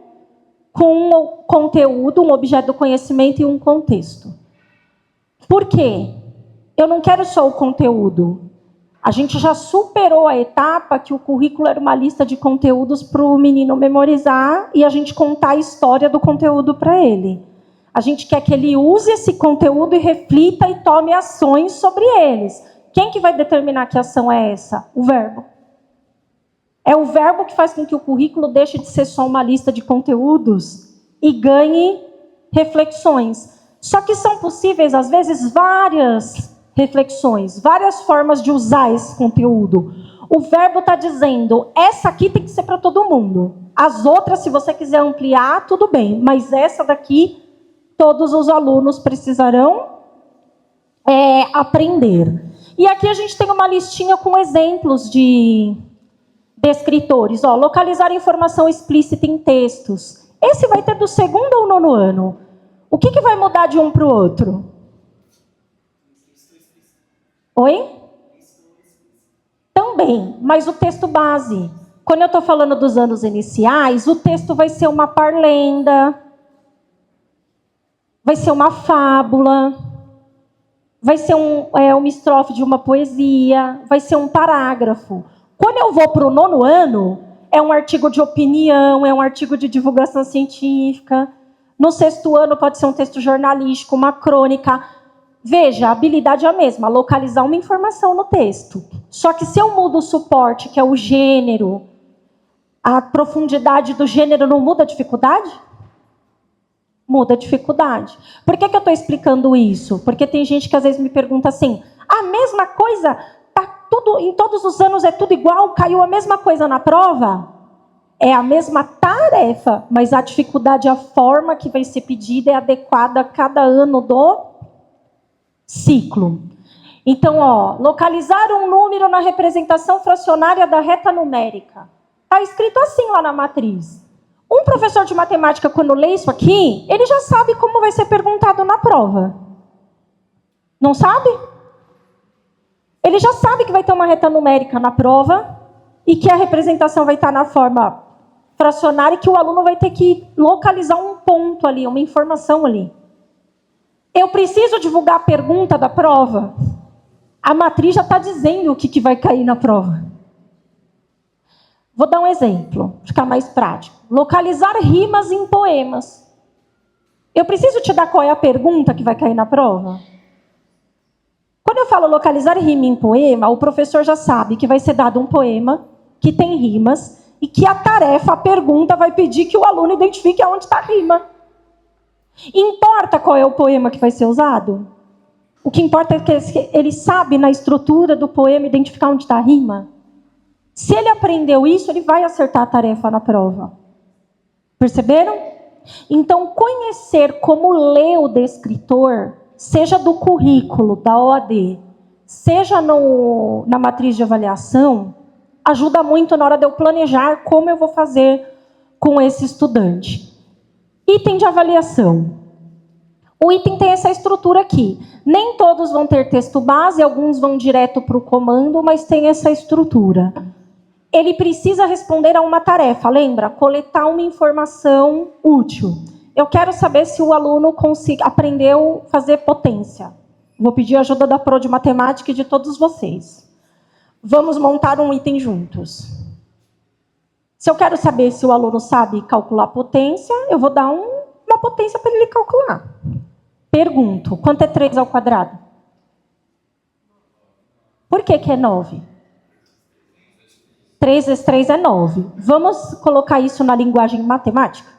com um conteúdo, um objeto do conhecimento e um contexto. Por quê? Eu não quero só o conteúdo. A gente já superou a etapa que o currículo era uma lista de conteúdos para o menino memorizar e a gente contar a história do conteúdo para ele. A gente quer que ele use esse conteúdo e reflita e tome ações sobre eles. Quem que vai determinar que ação é essa? O verbo. É o verbo que faz com que o currículo deixe de ser só uma lista de conteúdos e ganhe reflexões. Só que são possíveis, às vezes, várias reflexões, várias formas de usar esse conteúdo. O verbo está dizendo, essa aqui tem que ser para todo mundo. As outras, se você quiser ampliar, tudo bem. Mas essa daqui, todos os alunos precisarão aprender. E aqui a gente tem uma listinha com exemplos de descritores. Ó, localizar informação explícita em textos. Esse vai ter do 2º ao 9º ano. O que vai mudar de um para o outro? Oi? Também, mas o texto base. Quando eu estou falando dos anos iniciais, o texto vai ser uma parlenda, vai ser uma fábula, vai ser uma estrofe de uma poesia, vai ser um parágrafo. Quando eu vou para o 9º ano, é um artigo de opinião, é um artigo de divulgação científica. No 6º ano pode ser um texto jornalístico, uma crônica. Veja, a habilidade é a mesma, localizar uma informação no texto. Só que se eu mudo o suporte, que é o gênero, a profundidade do gênero não muda a dificuldade? Muda a dificuldade. Por que eu estou explicando isso? Porque tem gente que às vezes me pergunta assim, a mesma coisa, tá tudo, em todos os anos é tudo igual, caiu a mesma coisa na prova? É a mesma tarefa, mas a dificuldade, a forma que vai ser pedida é adequada a cada ano do ciclo. Então, localizar um número na representação fracionária da reta numérica. Está escrito assim lá na matriz. Um professor de matemática, quando lê isso aqui, ele já sabe como vai ser perguntado na prova. Não sabe? Ele já sabe que vai ter uma reta numérica na prova e que a representação vai estar na forma fracionária e que o aluno vai ter que localizar um ponto ali, uma informação ali. Eu preciso divulgar a pergunta da prova? A matriz já está dizendo o que vai cair na prova. Vou dar um exemplo, ficar mais prático. Localizar rimas em poemas. Eu preciso te dar qual é a pergunta que vai cair na prova? Quando eu falo localizar rima em poema, o professor já sabe que vai ser dado um poema que tem rimas e que a tarefa, a pergunta, vai pedir que o aluno identifique aonde está a rima. Importa qual é o poema que vai ser usado? O que importa é que ele sabe, na estrutura do poema, identificar onde está a rima. Se ele aprendeu isso, ele vai acertar a tarefa na prova. Perceberam? Então, conhecer como lê o descritor, seja do currículo, da OAD, seja na matriz de avaliação, ajuda muito na hora de eu planejar como eu vou fazer com esse estudante. Item de avaliação. O item tem essa estrutura aqui. Nem todos vão ter texto base, alguns vão direto para o comando, mas tem essa estrutura. Ele precisa responder a uma tarefa, lembra? Coletar uma informação útil. Eu quero saber se o aluno aprendeu a fazer potência. Vou pedir a ajuda da Pro de Matemática e de todos vocês. Vamos montar um item juntos. Se eu quero saber se o aluno sabe calcular potência, eu vou dar uma potência para ele calcular. Pergunto, quanto é 3 ao quadrado? Por que é 9? 3 vezes 3 é 9. Vamos colocar isso na linguagem matemática?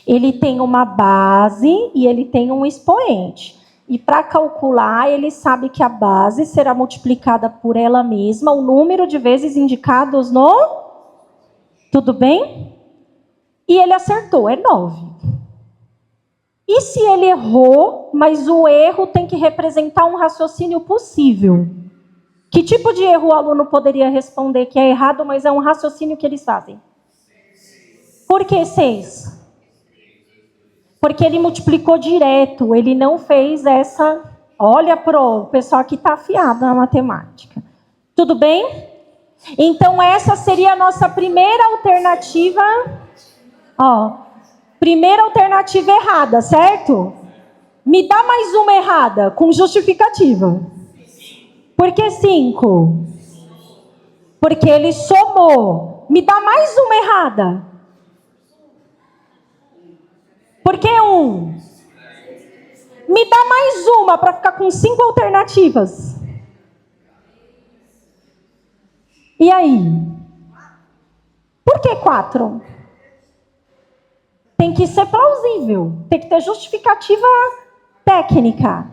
Ele tem uma base e ele tem um expoente. E para calcular, ele sabe que a base será multiplicada por ela mesma, o número de vezes indicados no... Tudo bem? E ele acertou, é 9. E se ele errou, mas o erro tem que representar um raciocínio possível? Que tipo de erro o aluno poderia responder que é errado, mas é um raciocínio que eles fazem? Por que 6? Porque ele multiplicou direto, ele não fez essa... Olha, o pessoal aqui está afiado na matemática. Tudo bem? Então, essa seria a nossa primeira alternativa. Primeira alternativa errada, certo? Me dá mais uma errada, com justificativa. Por que 5? Porque ele somou. Me dá mais uma errada. Por que 1? Me dá mais uma para ficar com 5 alternativas. E aí? Por que 4? Tem que ser plausível. Tem que ter justificativa técnica.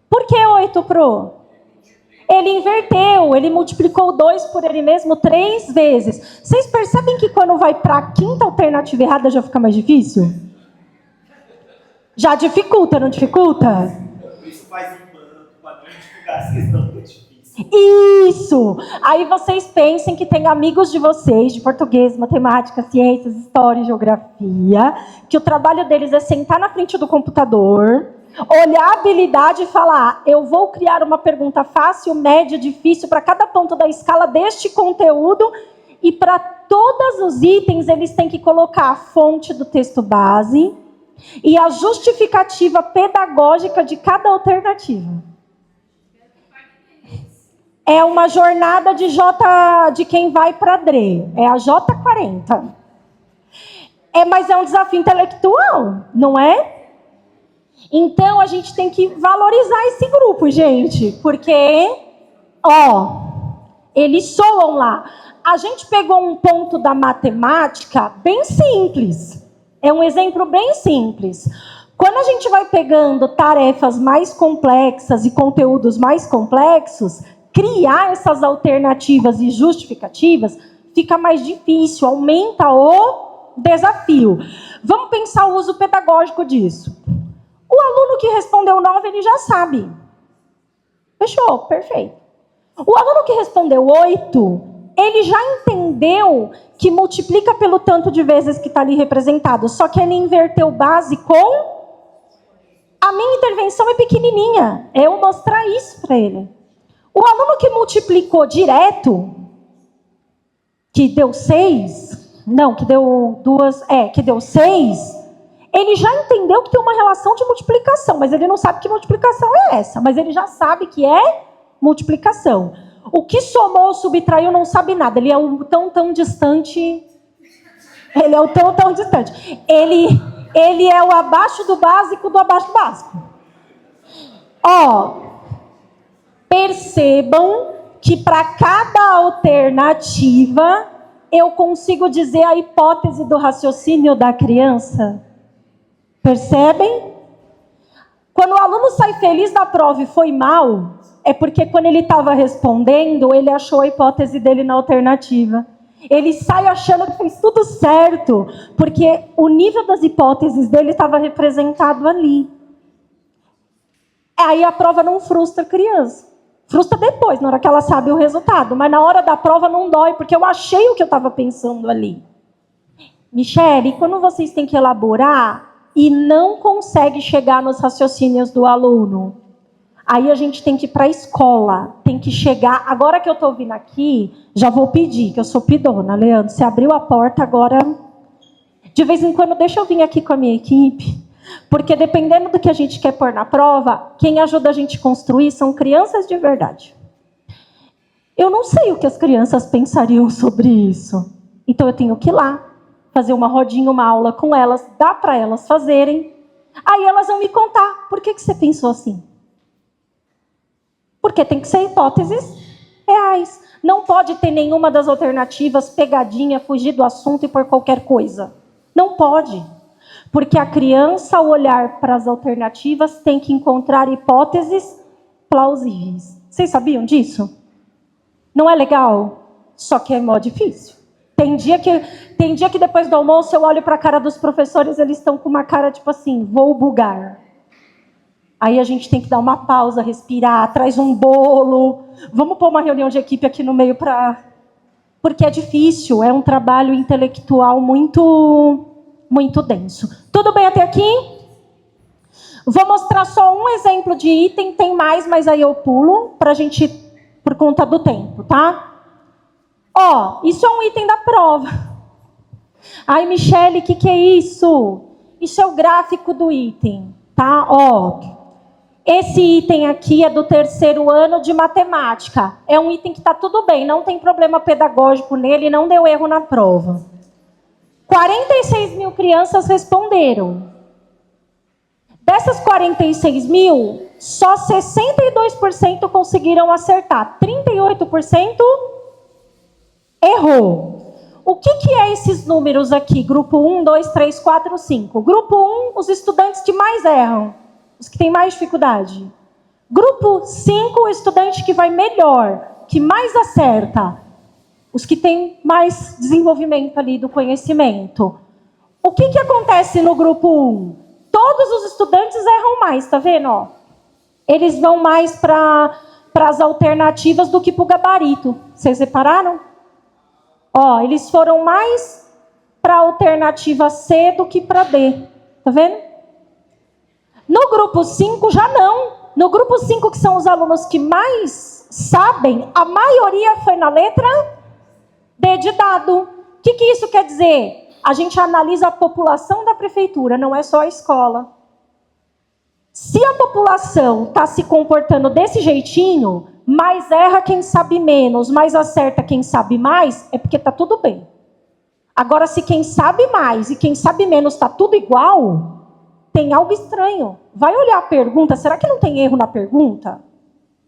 Por que 8, Pro? Ele inverteu, ele multiplicou 2 por ele mesmo 3 vezes. Vocês percebem que quando vai para a quinta alternativa errada já fica mais difícil? Já dificulta, não dificulta? Isso faz um banco para não divulgar essa questão tão difícil. Isso! Aí vocês pensem que tem amigos de vocês, de português, matemática, ciências, história e geografia, que o trabalho deles é sentar na frente do computador, olhar a habilidade e falar: eu vou criar uma pergunta fácil, média, difícil para cada ponto da escala deste conteúdo, e para todos os itens eles têm que colocar a fonte do texto base e a justificativa pedagógica de cada alternativa. É uma jornada de quem vai para DRE. É a J40. Mas é um desafio intelectual, não é? Então, a gente tem que valorizar esse grupo, gente. Porque, eles soam lá. A gente pegou um ponto da matemática bem simples. É um exemplo bem simples. Quando a gente vai pegando tarefas mais complexas e conteúdos mais complexos, criar essas alternativas e justificativas fica mais difícil, aumenta o desafio. Vamos pensar o uso pedagógico disso. O aluno que respondeu 9, ele já sabe. Fechou, perfeito. O aluno que respondeu 8, ele já entendeu que multiplica pelo tanto de vezes que está ali representado, só que ele inverteu base com... A minha intervenção é pequenininha, é eu mostrar isso para ele. O aluno que multiplicou direto, que deu 6, não, que deu 2, que deu 6, ele já entendeu que tem uma relação de multiplicação, mas ele não sabe que multiplicação é essa, mas ele já sabe que é multiplicação. O que somou, subtraiu, não sabe nada, ele é o tão distante, ele é o tão distante. Ele é o abaixo do básico do abaixo do básico. Percebam que para cada alternativa eu consigo dizer a hipótese do raciocínio da criança. Percebem? Quando o aluno sai feliz da prova e foi mal, é porque quando ele estava respondendo, ele achou a hipótese dele na alternativa. Ele sai achando que fez tudo certo, porque o nível das hipóteses dele estava representado ali. Aí a prova não frustra a criança. Frustra depois, na hora que ela sabe o resultado. Mas na hora da prova não dói, porque eu achei o que eu estava pensando ali. Michele, quando vocês têm que elaborar e não consegue chegar nos raciocínios do aluno, aí a gente tem que ir para a escola, tem que chegar... Agora que eu estou vindo aqui, já vou pedir, que eu sou pidona, Leandro. Você abriu a porta, agora... De vez em quando, deixa eu vir aqui com a minha equipe, porque dependendo do que a gente quer pôr na prova, quem ajuda a gente a construir são crianças de verdade. Eu não sei o que as crianças pensariam sobre isso. Então eu tenho que ir lá, fazer uma rodinha, uma aula com elas, dar para elas fazerem. Aí elas vão me contar, por que você pensou assim? Porque tem que ser hipóteses reais. Não pode ter nenhuma das alternativas, pegadinha, fugir do assunto e por qualquer coisa. Não pode. Porque a criança, ao olhar para as alternativas, tem que encontrar hipóteses plausíveis. Vocês sabiam disso? Não é legal? Só que é mó difícil. Tem dia que depois do almoço eu olho para a cara dos professores, eles estão com uma cara tipo assim, vou bugar. Aí a gente tem que dar uma pausa, respirar, traz um bolo. Vamos pôr uma reunião de equipe aqui no meio porque é difícil, é um trabalho intelectual muito, muito denso. Tudo bem até aqui? Vou mostrar só um exemplo de item, tem mais, mas aí eu pulo para a gente, por conta do tempo, tá? Ó, isso é um item da prova. Ai, Michele, o que é isso? Isso é o gráfico do item, tá? Ó, esse item aqui é do 3º ano de matemática. É um item que está tudo bem, não tem problema pedagógico nele, não deu erro na prova. 46 mil crianças responderam. Dessas 46 mil, só 62% conseguiram acertar. 38% errou. O que é esses números aqui? Grupo 1, 2, 3, 4, 5. Grupo 1, os estudantes que mais erram. Os que têm mais dificuldade. Grupo 5, o estudante que vai melhor, que mais acerta. Os que têm mais desenvolvimento ali do conhecimento. O que acontece no grupo 1? Todos os estudantes erram mais, tá vendo? Ó? Eles vão mais para as alternativas do que para o gabarito. Vocês repararam? Ó, eles foram mais para a alternativa C do que para D. Tá vendo? No grupo 5 já não. No grupo 5, que são os alunos que mais sabem, a maioria foi na letra D de dado. O que isso quer dizer? A gente analisa a população da prefeitura, não é só a escola. Se a população está se comportando desse jeitinho, mais erra quem sabe menos, mais acerta quem sabe mais, é porque está tudo bem. Agora, se quem sabe mais e quem sabe menos está tudo igual, tem algo estranho. Vai olhar a pergunta, será que não tem erro na pergunta?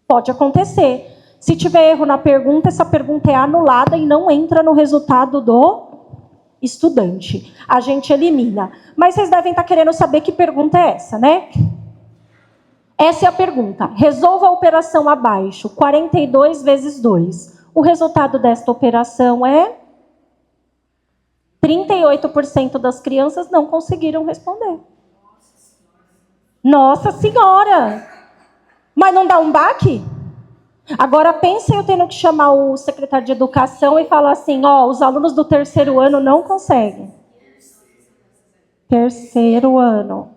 Pode acontecer. Se tiver erro na pergunta, essa pergunta é anulada e não entra no resultado do estudante. A gente elimina. Mas vocês devem estar querendo saber que pergunta é essa, né? Essa é a pergunta. Resolva a operação abaixo. 42 vezes 2. O resultado desta operação é 38% das crianças não conseguiram responder. Nossa Senhora! Mas não dá um baque? Agora pensem eu tendo que chamar o secretário de educação e falar assim, ó, os alunos do 3º ano não conseguem. 3º ano.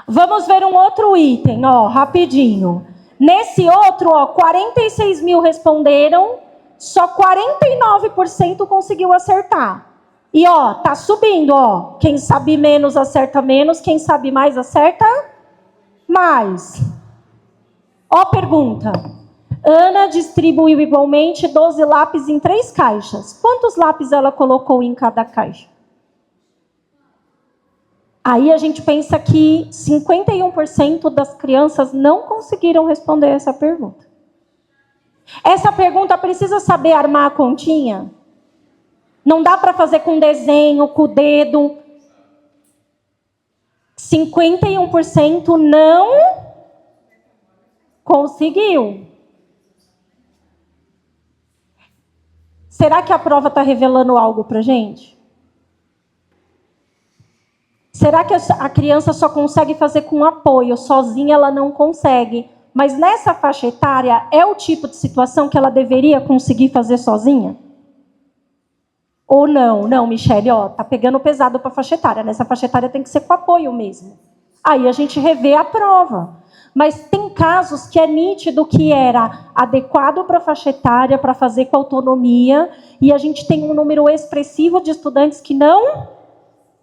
Vamos ver um outro item, ó, rapidinho. Nesse outro, ó, 46 mil responderam, só 49% conseguiu acertar. E, ó, tá subindo, ó. Quem sabe menos acerta menos, quem sabe mais acerta mais. Ó a pergunta. Ana distribuiu igualmente 12 lápis em 3 caixas. Quantos lápis ela colocou em cada caixa? Aí a gente pensa que 51% das crianças não conseguiram responder essa pergunta. Essa pergunta precisa saber armar a continha? Não dá para fazer com desenho, com o dedo. 51% não conseguiu. Será que a prova está revelando algo para a gente? Será que a criança só consegue fazer com apoio? Sozinha ela não consegue. Mas nessa faixa etária, é o tipo de situação que ela deveria conseguir fazer sozinha? Ou não? Não, Michele, ó, tá pegando pesado para a faixa etária. Nessa faixa etária tem que ser com apoio mesmo. Aí a gente revê a prova. Mas tem casos que é nítido que era adequado para a faixa etária, para fazer com autonomia, e a gente tem um número expressivo de estudantes que não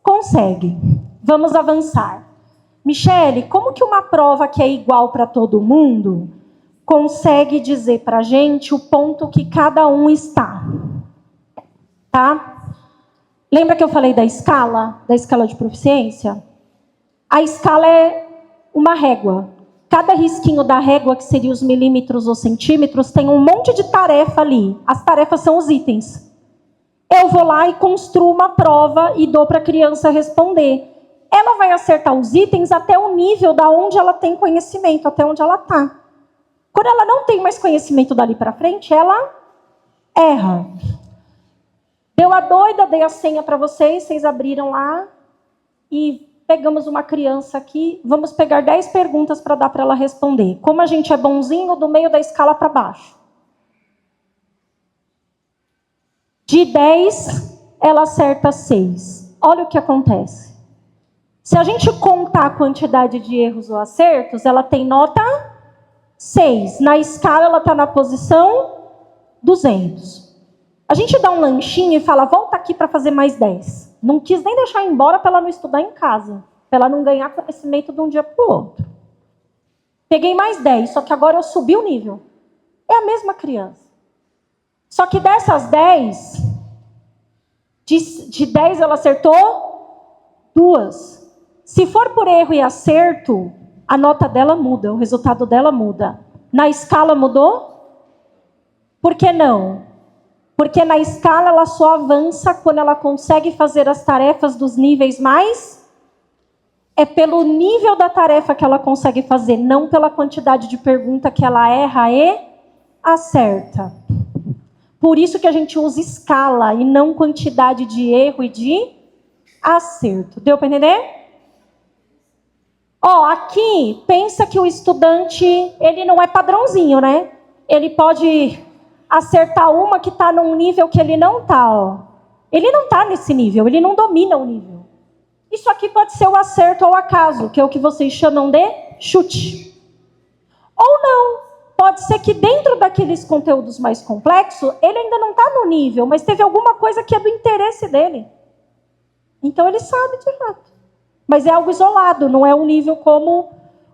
consegue. Vamos avançar. Michele, como que uma prova que é igual para todo mundo consegue dizer para a gente o ponto que cada um está. Tá? Lembra que eu falei da escala de proficiência? A escala é uma régua. Cada risquinho da régua, que seria os milímetros ou centímetros, tem um monte de tarefa ali. As tarefas são os itens. Eu vou lá e construo uma prova e dou para a criança responder. Ela vai acertar os itens até o nível da onde ela tem conhecimento, até onde ela está. Quando ela não tem mais conhecimento dali para frente, ela erra. Deu a doida, dei a senha para vocês abriram lá e pegamos uma criança aqui, vamos pegar 10 perguntas para dar para ela responder. Como a gente é bonzinho, do meio da escala para baixo. De 10, ela acerta 6. Olha o que acontece. Se a gente contar a quantidade de erros ou acertos, ela tem nota 6. Na escala, ela está na posição 200. A gente dá um lanchinho e fala, volta aqui para fazer mais 10. Não quis nem deixar embora para ela não estudar em casa. Para ela não ganhar conhecimento de um dia para o outro. Peguei mais 10, só que agora eu subi o nível. É a mesma criança. Só que dessas 10, de 10 ela acertou 2. Se for por erro e acerto, a nota dela muda, o resultado dela muda. Na escala mudou? Por que não? Porque na escala ela só avança quando ela consegue fazer as tarefas dos níveis mais. É pelo nível da tarefa que ela consegue fazer, não pela quantidade de pergunta que ela erra e acerta. Por isso que a gente usa escala e não quantidade de erro e de acerto. Deu para entender? Ó, aqui, pensa que o estudante, ele não é padrãozinho, né? Ele pode acertar uma que está num nível que ele não está, ó. Ele não está nesse nível, ele não domina o nível. Isso aqui pode ser o acerto ao acaso, que é o que vocês chamam de chute. Ou não. Pode ser que dentro daqueles conteúdos mais complexos, ele ainda não está no nível, mas teve alguma coisa que é do interesse dele. Então ele sabe de fato. Mas é algo isolado, não é um nível como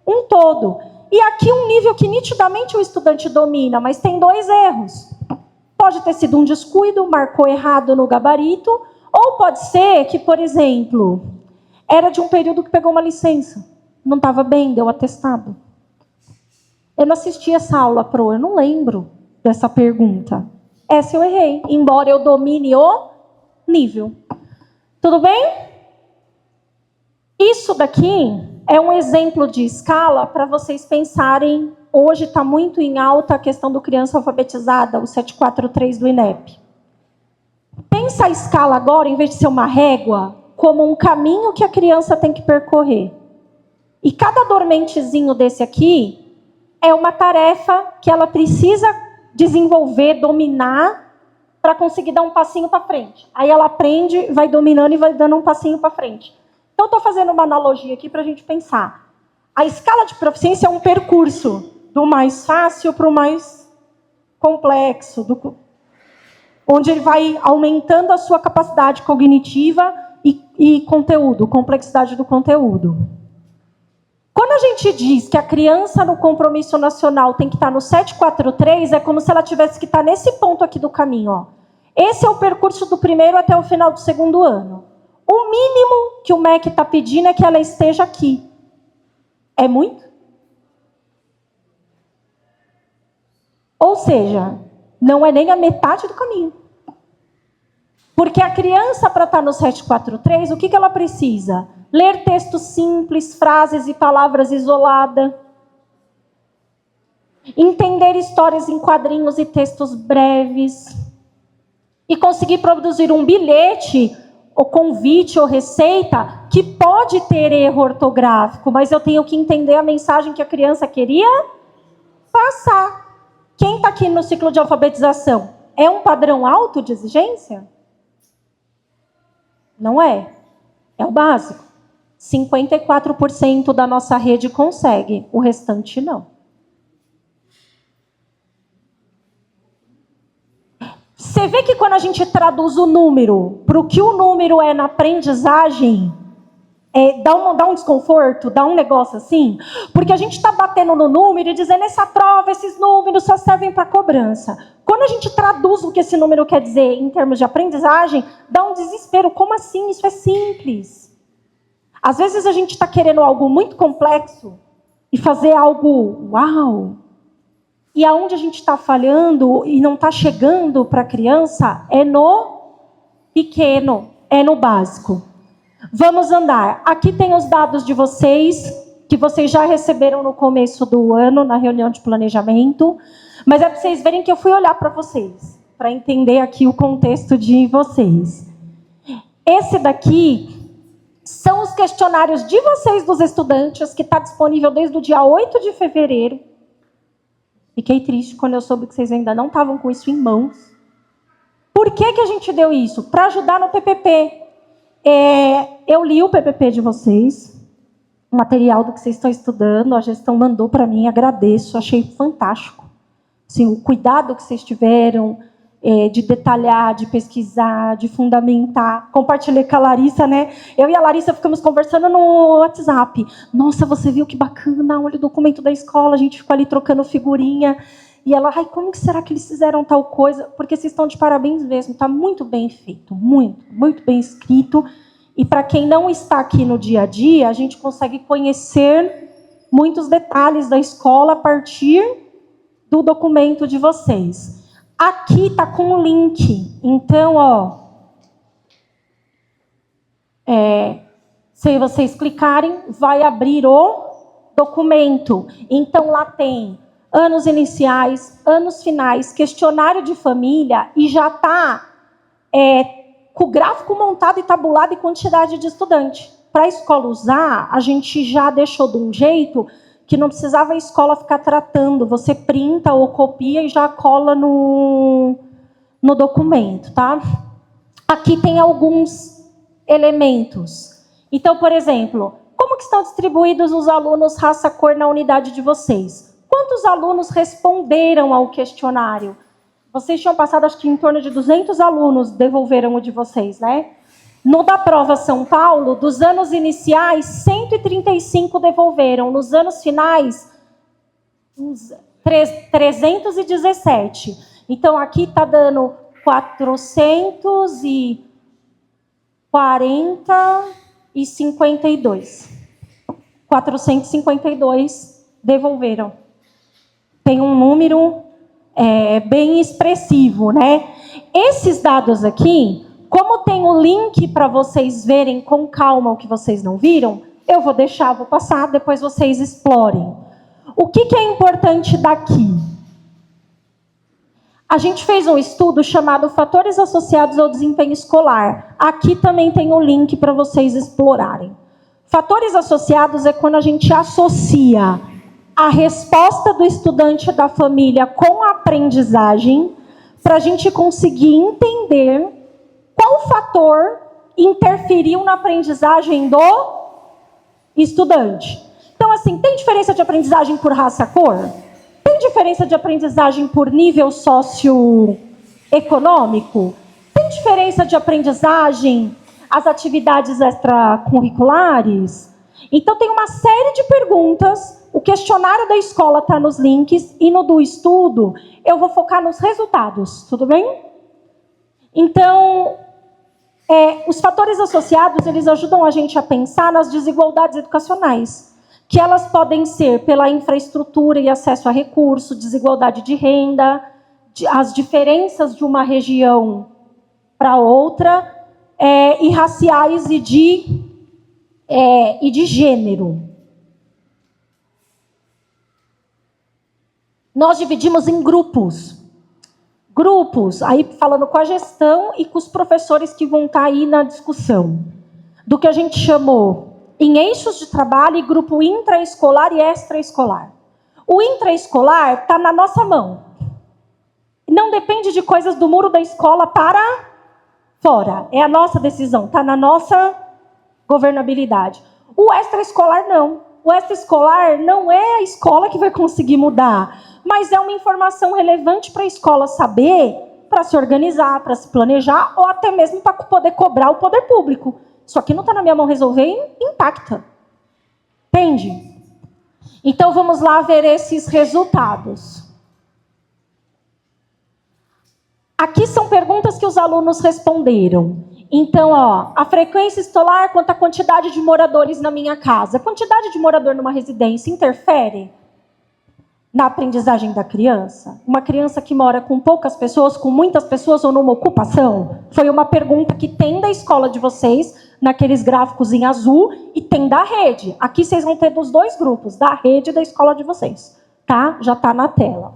um todo. E aqui um nível que nitidamente o estudante domina, mas tem 2 erros. Pode ter sido um descuido, marcou errado no gabarito, ou pode ser que, por exemplo, era de um período que pegou uma licença. Não estava bem, deu atestado. Eu não assisti essa aula pro, eu não lembro dessa pergunta. Essa eu errei, embora eu domine o nível. Tudo bem? Isso daqui é um exemplo de escala para vocês pensarem. Hoje está muito em alta a questão do criança alfabetizada, o 743 do INEP. Pensa a escala agora, em vez de ser uma régua, como um caminho que a criança tem que percorrer. E cada dormentezinho desse aqui é uma tarefa que ela precisa desenvolver, dominar, para conseguir dar um passinho para frente. Aí ela aprende, vai dominando e vai dando um passinho para frente. Então, estou fazendo uma analogia aqui para a gente pensar. A escala de proficiência é um percurso do mais fácil para o mais complexo, onde ele vai aumentando a sua capacidade cognitiva e conteúdo, complexidade do conteúdo. Quando a gente diz que a criança no compromisso nacional tem que estar no 743, é como se ela tivesse que estar nesse ponto aqui do caminho. Ó. Esse é o percurso do primeiro até o final do segundo ano. O mínimo que o MEC está pedindo é que ela esteja aqui. É muito? Ou seja, não é nem a metade do caminho. Porque a criança, para estar no 743, o que ela precisa? Ler textos simples, frases e palavras isoladas. Entender histórias em quadrinhos e textos breves. E conseguir produzir um bilhete, ou convite, ou receita, que pode ter erro ortográfico, mas eu tenho que entender a mensagem que a criança queria passar. Quem está aqui no ciclo de alfabetização? É um padrão alto de exigência? Não é. É o básico. 54% da nossa rede consegue, o restante não. Você vê que quando a gente traduz o número para o que o número é na aprendizagem, Dá um desconforto, dá um negócio assim, porque a gente está batendo no número e dizendo essa prova, esses números só servem para cobrança. Quando a gente traduz o que esse número quer dizer em termos de aprendizagem, dá um desespero. Como assim? Isso é simples. Às vezes a gente está querendo algo muito complexo e fazer algo uau. E aonde a gente está falhando e não está chegando para a criança é no pequeno, é no básico. Vamos andar. Aqui tem os dados de vocês, que vocês já receberam no começo do ano, na reunião de planejamento. Mas é para vocês verem que eu fui olhar para vocês, para entender aqui o contexto de vocês. Esse daqui são os questionários de vocês, dos estudantes, que está disponível desde o dia 8 de fevereiro. Fiquei triste quando eu soube que vocês ainda não estavam com isso em mãos. Por que a gente deu isso? Para ajudar no PPP. Eu li o PPP de vocês, o material do que vocês estão estudando, a gestão mandou para mim, agradeço, achei fantástico. Assim, o cuidado que vocês tiveram de detalhar, de pesquisar, de fundamentar. Compartilhei com a Larissa, né? Eu e a Larissa ficamos conversando no WhatsApp. Nossa, você viu que bacana, olha o documento da escola, a gente ficou ali trocando figurinha. E ela, como que será que eles fizeram tal coisa? Porque vocês estão de parabéns mesmo, está muito bem feito, muito bem escrito. E para quem não está aqui no dia a dia, a gente consegue conhecer muitos detalhes da escola a partir do documento de vocês. Aqui está com o link. Então, se vocês clicarem, vai abrir o documento. Então, lá tem anos iniciais, anos finais, questionário de família, e já está com o gráfico montado e tabulado e quantidade de estudante. Para a escola usar, a gente já deixou de um jeito que não precisava a escola ficar tratando. Você printa ou copia e já cola no documento, tá? Aqui tem alguns elementos. Então, por exemplo, como que estão distribuídos os alunos raça-cor na unidade de vocês? Quantos alunos responderam ao questionário? Vocês tinham passado, acho que em torno de 200 alunos devolveram o de vocês, né? No da prova São Paulo, dos anos iniciais, 135 devolveram. Nos anos finais, 317. Então, aqui está dando 452. 452 devolveram. Tem um número bem expressivo, né? Esses dados aqui, como tem o link para vocês verem com calma o que vocês não viram, eu vou passar, depois vocês explorem. O que é importante daqui? A gente fez um estudo chamado Fatores Associados ao Desempenho Escolar. Aqui também tem o link para vocês explorarem. Fatores associados é quando a gente associa a resposta do estudante da família com a aprendizagem, para a gente conseguir entender qual fator interferiu na aprendizagem do estudante. Então, assim, tem diferença de aprendizagem por raça-cor? Tem diferença de aprendizagem por nível socioeconômico? Tem diferença de aprendizagem as atividades extracurriculares? Então, tem uma série de perguntas. O questionário da escola está nos links e no do estudo eu vou focar nos resultados, tudo bem? Então, os fatores associados, eles ajudam a gente a pensar nas desigualdades educacionais, que elas podem ser pela infraestrutura e acesso a recurso, desigualdade de renda, as diferenças de uma região para outra, e raciais e de gênero. Nós dividimos em grupos. Grupos, aí falando com a gestão e com os professores que vão estar aí na discussão. Do que a gente chamou em eixos de trabalho e grupo intraescolar e extraescolar. O intraescolar está na nossa mão. Não depende de coisas do muro da escola para fora. É a nossa decisão, está na nossa governabilidade. O extraescolar não. O extraescolar não é a escola que vai conseguir mudar, mas é uma informação relevante para a escola saber, para se organizar, para se planejar, ou até mesmo para poder cobrar o poder público. Isso aqui não está na minha mão resolver e impacta. Entende? Então, vamos lá ver esses resultados. Aqui são perguntas que os alunos responderam. Então, a frequência escolar quanto à quantidade de moradores na minha casa. A quantidade de morador numa residência interfere na aprendizagem da criança? Uma criança que mora com poucas pessoas, com muitas pessoas ou numa ocupação? Foi uma pergunta que tem da escola de vocês, naqueles gráficos em azul, e tem da rede. Aqui vocês vão ter dos dois grupos, da rede e da escola de vocês. Tá? Já está na tela.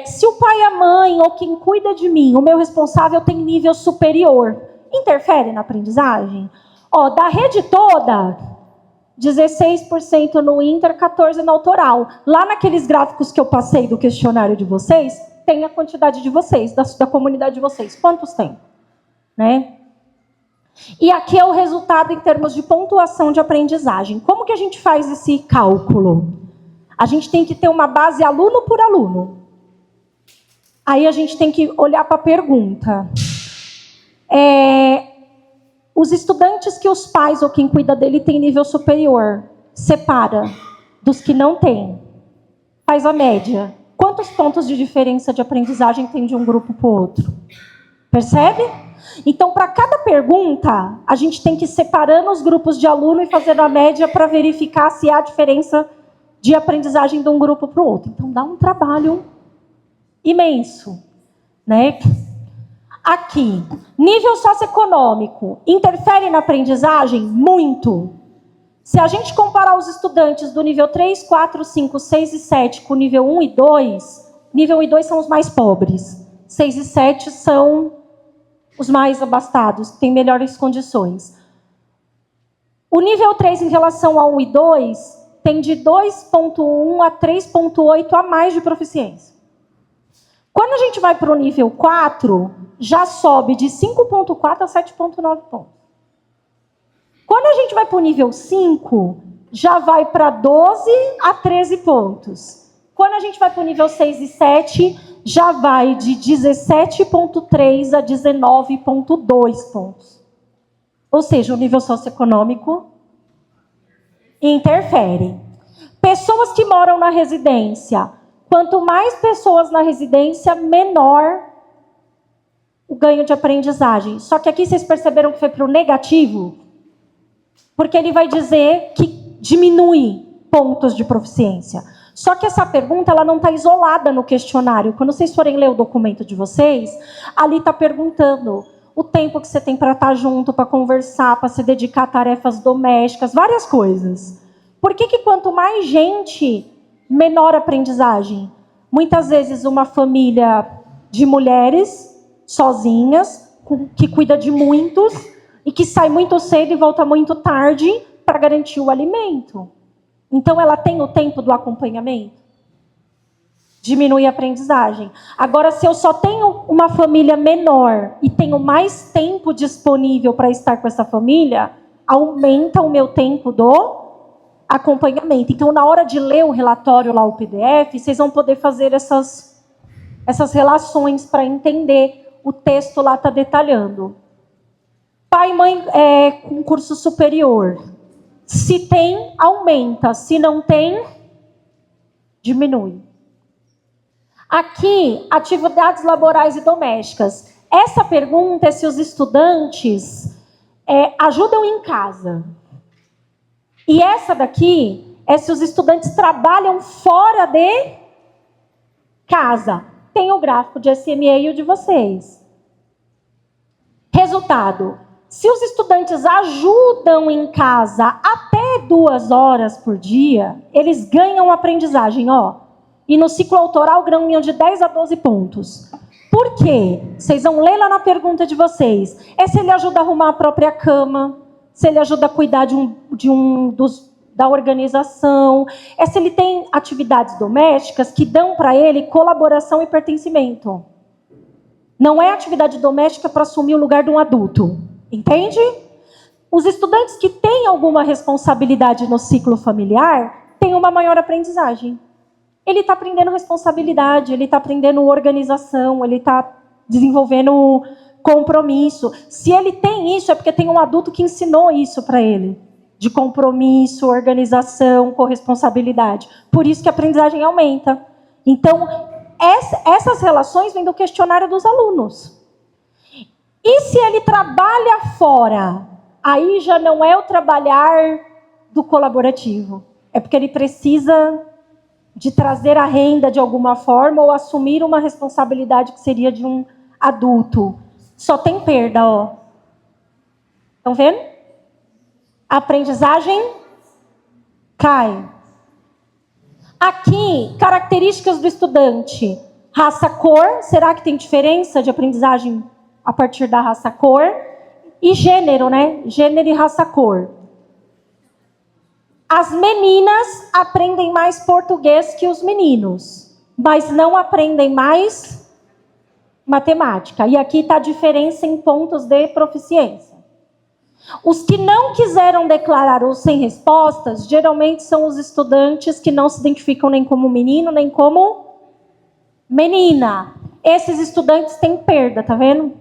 Se o pai, a mãe ou quem cuida de mim, o meu responsável, tem nível superior, interfere na aprendizagem? Da rede toda, 16% no Inter, 14% no autoral. Lá naqueles gráficos que eu passei do questionário de vocês, tem a quantidade de vocês, da comunidade de vocês. Quantos tem? Né? E aqui é o resultado em termos de pontuação de aprendizagem. Como que a gente faz esse cálculo? A gente tem que ter uma base aluno por aluno. Aí a gente tem que olhar para a pergunta. Os estudantes que os pais ou quem cuida dele tem nível superior, separa dos que não têm. Faz a média. Quantos pontos de diferença de aprendizagem tem de um grupo para o outro? Percebe? Então, para cada pergunta, a gente tem que ir separando os grupos de aluno e fazendo a média para verificar se há diferença de aprendizagem de um grupo para o outro. Então, dá um trabalho imenso, né? Aqui, nível socioeconômico, interfere na aprendizagem? Muito. Se a gente comparar os estudantes do nível 3, 4, 5, 6 e 7 com o nível 1 e 2, nível 1 e 2 são os mais pobres. 6 e 7 são os mais abastados, que têm melhores condições. O nível 3 em relação a 1 e 2 tem de 2,1 a 3,8 a mais de proficiência. Quando a gente vai para o nível 4, já sobe de 5,4 a 7,9 pontos. Quando a gente vai para o nível 5, já vai para 12 a 13 pontos. Quando a gente vai para o nível 6 e 7, já vai de 17,3 a 19,2 pontos. Ou seja, o nível socioeconômico interfere. Pessoas que moram na residência. Quanto mais pessoas na residência, menor o ganho de aprendizagem. Só que aqui vocês perceberam que foi para o negativo? Porque ele vai dizer que diminui pontos de proficiência. Só que essa pergunta ela não está isolada no questionário. Quando vocês forem ler o documento de vocês, ali está perguntando o tempo que você tem para estar junto, para conversar, para se dedicar a tarefas domésticas, várias coisas. Por que quanto mais gente, menor aprendizagem? Muitas vezes uma família de mulheres sozinhas, que cuida de muitos, e que sai muito cedo e volta muito tarde para garantir o alimento. Então, ela tem o tempo do acompanhamento? Diminui a aprendizagem. Agora, se eu só tenho uma família menor e tenho mais tempo disponível para estar com essa família, aumenta o meu tempo do acompanhamento. Então, na hora de ler o relatório lá, o PDF, vocês vão poder fazer essas relações para entender. O texto lá está detalhando. Pai e mãe com curso superior. Se tem, aumenta. Se não tem, diminui. Aqui, atividades laborais e domésticas. Essa pergunta é se os estudantes ajudam em casa. E essa daqui é se os estudantes trabalham fora de casa. Tem o gráfico de SMA e o de vocês. Resultado. Se os estudantes ajudam em casa até 2 horas por dia, eles ganham aprendizagem, E no ciclo autoral ganham de 10 a 12 pontos. Por quê? Vocês vão ler lá na pergunta de vocês. Se ele ajuda a arrumar a própria cama, se ele ajuda a cuidar da organização, se ele tem atividades domésticas que dão para ele colaboração e pertencimento. Não é atividade doméstica para assumir o lugar de um adulto. Entende? Os estudantes que têm alguma responsabilidade no ciclo familiar têm uma maior aprendizagem. Ele está aprendendo responsabilidade, ele está aprendendo organização, ele está desenvolvendo compromisso. Se ele tem isso, é porque tem um adulto que ensinou isso para ele. De compromisso, organização, corresponsabilidade. Por isso que a aprendizagem aumenta. Então, essas relações vêm do questionário dos alunos. E se ele trabalha fora? Aí já não é o trabalhar do colaborativo. É porque ele precisa de trazer a renda de alguma forma ou assumir uma responsabilidade que seria de um adulto. Só tem perda, ó. Estão vendo? A aprendizagem cai. Aqui, características do estudante. Raça, cor. Será que tem diferença de aprendizagem a partir da raça, cor? E gênero, né? Gênero e raça, cor. As meninas aprendem mais português que os meninos, mas não aprendem mais matemática. E aqui está a diferença em pontos de proficiência. Os que não quiseram declarar ou sem respostas, geralmente são os estudantes que não se identificam nem como menino, nem como menina. Esses estudantes têm perda, tá vendo?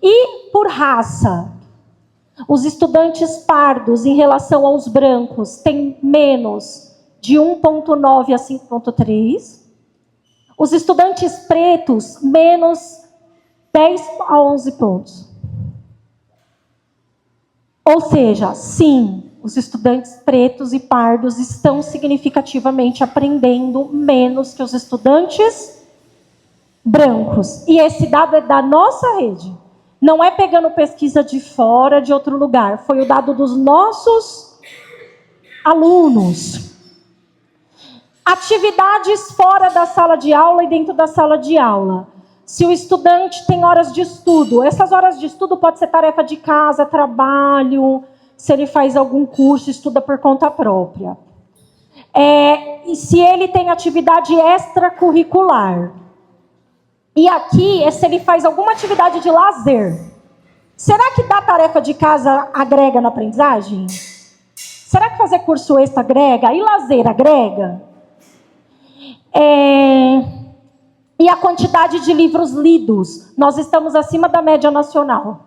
E por raça, os estudantes pardos em relação aos brancos têm menos de 1,9 a 5,3. Os estudantes pretos, menos 10 a 11 pontos. Ou seja, sim, os estudantes pretos e pardos estão significativamente aprendendo menos que os estudantes brancos. E esse dado é da nossa rede. Não é pegando pesquisa de fora, de outro lugar. Foi o dado dos nossos alunos. Atividades fora da sala de aula e dentro da sala de aula. Se o estudante tem horas de estudo, essas horas de estudo pode ser tarefa de casa, trabalho, se ele faz algum curso, estuda por conta própria. E se ele tem atividade extracurricular. E aqui é se ele faz alguma atividade de lazer. Será que dar tarefa de casa agrega na aprendizagem? Será que fazer curso extra agrega? E lazer agrega? E a quantidade de livros lidos? Nós estamos acima da média nacional.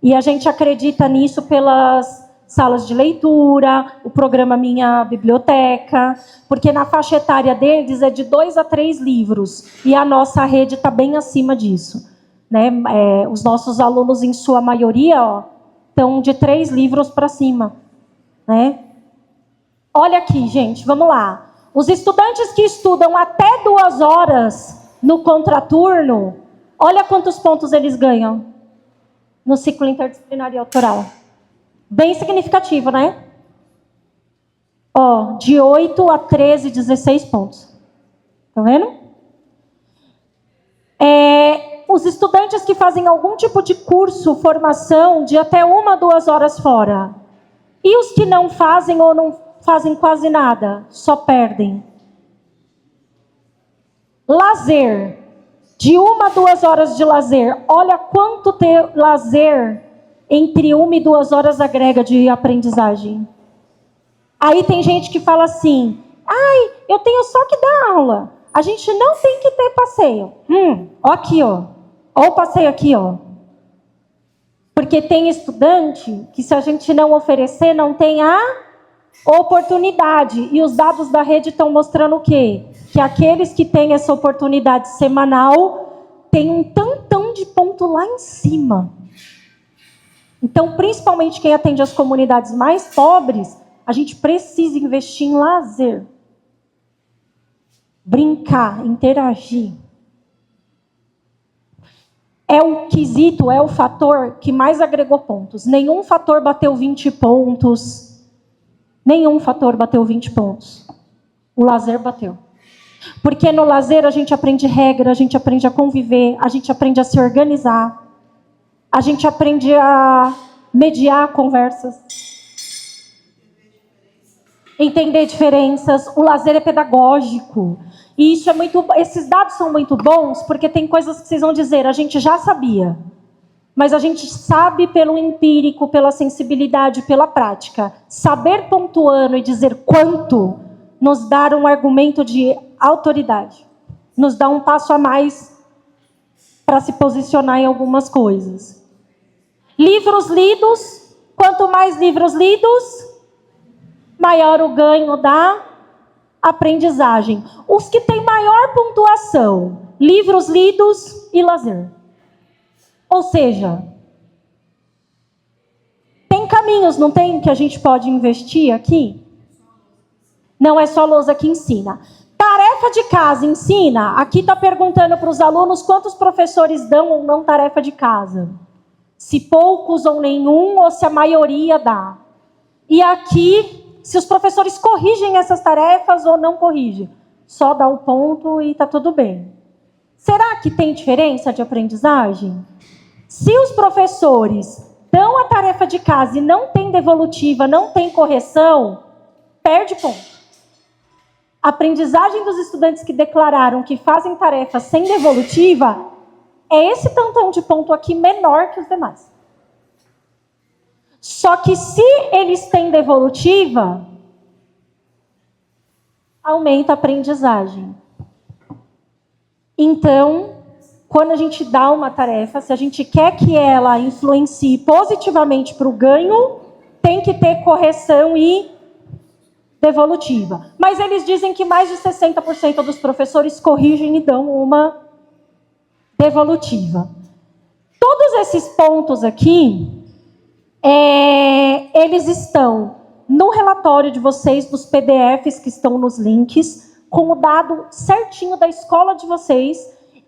E a gente acredita nisso pelas salas de leitura, o programa Minha Biblioteca, porque na faixa etária deles é de 2 a 3 livros. E a nossa rede está bem acima disso. Né? Os nossos alunos, em sua maioria, estão de 3 livros para cima. Né? Olha aqui, gente, vamos lá. Os estudantes que estudam até 2 horas no contraturno, olha quantos pontos eles ganham no ciclo interdisciplinar e autoral. Bem significativo, né? De 8 a 13, 16 pontos. Tá vendo? Os estudantes que fazem algum tipo de curso, formação, de até 1 a 2 horas fora. E os que não fazem ou não fazem quase nada, só perdem. Lazer. De 1 a 2 horas de lazer. Olha quanto ter lazer entre 1 e 2 horas agrega de aprendizagem. Aí tem gente que fala assim, eu tenho só que dar aula. A gente não tem que ter passeio. Aqui, ó. Olha o passeio aqui, ó. Porque tem estudante que se a gente não oferecer, não tem a oportunidade. E os dados da rede estão mostrando o quê? Que aqueles que têm essa oportunidade semanal têm um tantão de ponto lá em cima. Então, principalmente quem atende as comunidades mais pobres, a gente precisa investir em lazer. Brincar, interagir. É o quesito, é o fator que mais agregou pontos. Nenhum fator bateu 20 pontos. Nenhum fator bateu 20 pontos. O lazer bateu. Porque no lazer a gente aprende regra, a gente aprende a conviver, a gente aprende a se organizar. A gente aprende a mediar conversas. Entender diferenças. O lazer é pedagógico. E isso esses dados são muito bons, porque tem coisas que vocês vão dizer, a gente já sabia. Mas a gente sabe pelo empírico, pela sensibilidade, pela prática. Saber pontuando e dizer quanto nos dá um argumento de autoridade. Nos dá um passo a mais para se posicionar em algumas coisas. Livros lidos, quanto mais livros lidos, maior o ganho da aprendizagem. Os que têm maior pontuação, livros lidos e lazer. Ou seja, tem caminhos, não tem, que a gente pode investir aqui? Não é só lousa que ensina. Tarefa de casa ensina? Aqui está perguntando para os alunos quantos professores dão ou não tarefa de casa. Se poucos ou nenhum, ou se a maioria dá. E aqui, se os professores corrigem essas tarefas ou não corrigem. Só dá o ponto e está tudo bem. Será que tem diferença de aprendizagem? Se os professores dão a tarefa de casa e não tem devolutiva, não tem correção, perde ponto. A aprendizagem dos estudantes que declararam que fazem tarefa sem devolutiva é esse tantão de ponto aqui menor que os demais. Só que se eles têm devolutiva, aumenta a aprendizagem. Então, quando a gente dá uma tarefa, se a gente quer que ela influencie positivamente para o ganho, tem que ter correção e devolutiva. Mas eles dizem que mais de 60% dos professores corrigem e dão uma devolutiva. Todos esses pontos aqui, eles estão no relatório de vocês, dos PDFs que estão nos links, com o dado certinho da escola de vocês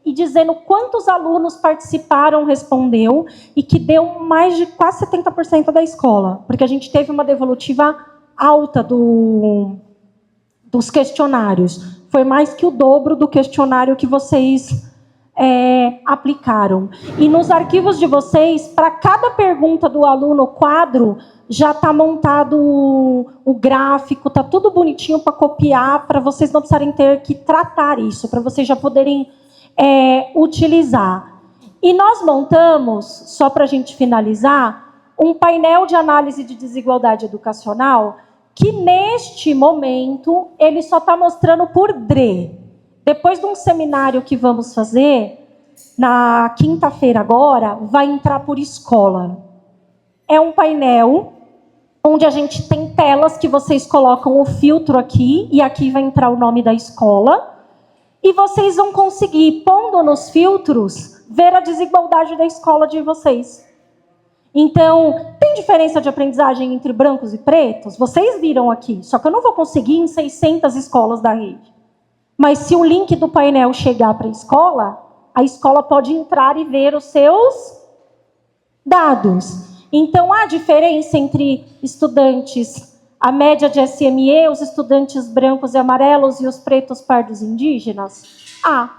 e dizendo quantos alunos participaram, respondeu, e que deu mais de quase 70% da escola, porque a gente teve uma devolutiva alta dos questionários. Foi mais que o dobro do questionário que vocês aplicaram. E nos arquivos de vocês, para cada pergunta do aluno quadro, já está montado o gráfico, está tudo bonitinho para copiar, para vocês não precisarem ter que tratar isso, para vocês já poderem utilizar. E nós montamos, só para a gente finalizar, um painel de análise de desigualdade educacional que, neste momento, ele só está mostrando por DRE. Depois de um seminário que vamos fazer, na quinta-feira agora, vai entrar por escola. É um painel onde a gente tem telas que vocês colocam o filtro aqui, e aqui vai entrar o nome da escola, e vocês vão conseguir, pondo nos filtros, ver a desigualdade da escola de vocês. Então, tem diferença de aprendizagem entre brancos e pretos? Vocês viram aqui, só que eu não vou conseguir em 600 escolas da rede. Mas se o link do painel chegar para a escola pode entrar e ver os seus dados. Então, há diferença entre estudantes, a média de SME, os estudantes brancos e amarelos e os pretos pardos indígenas? Há.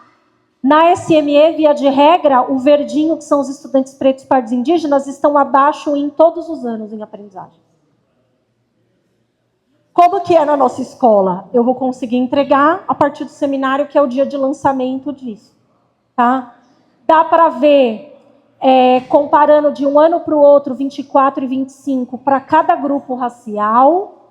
Na SME, via de regra, o verdinho, que são os estudantes pretos pardos indígenas, estão abaixo em todos os anos em aprendizagem. Como que é na nossa escola? Eu vou conseguir entregar a partir do seminário, que é o dia de lançamento disso. Tá? Dá para ver, comparando de um ano para o outro, 24 e 25, para cada grupo racial.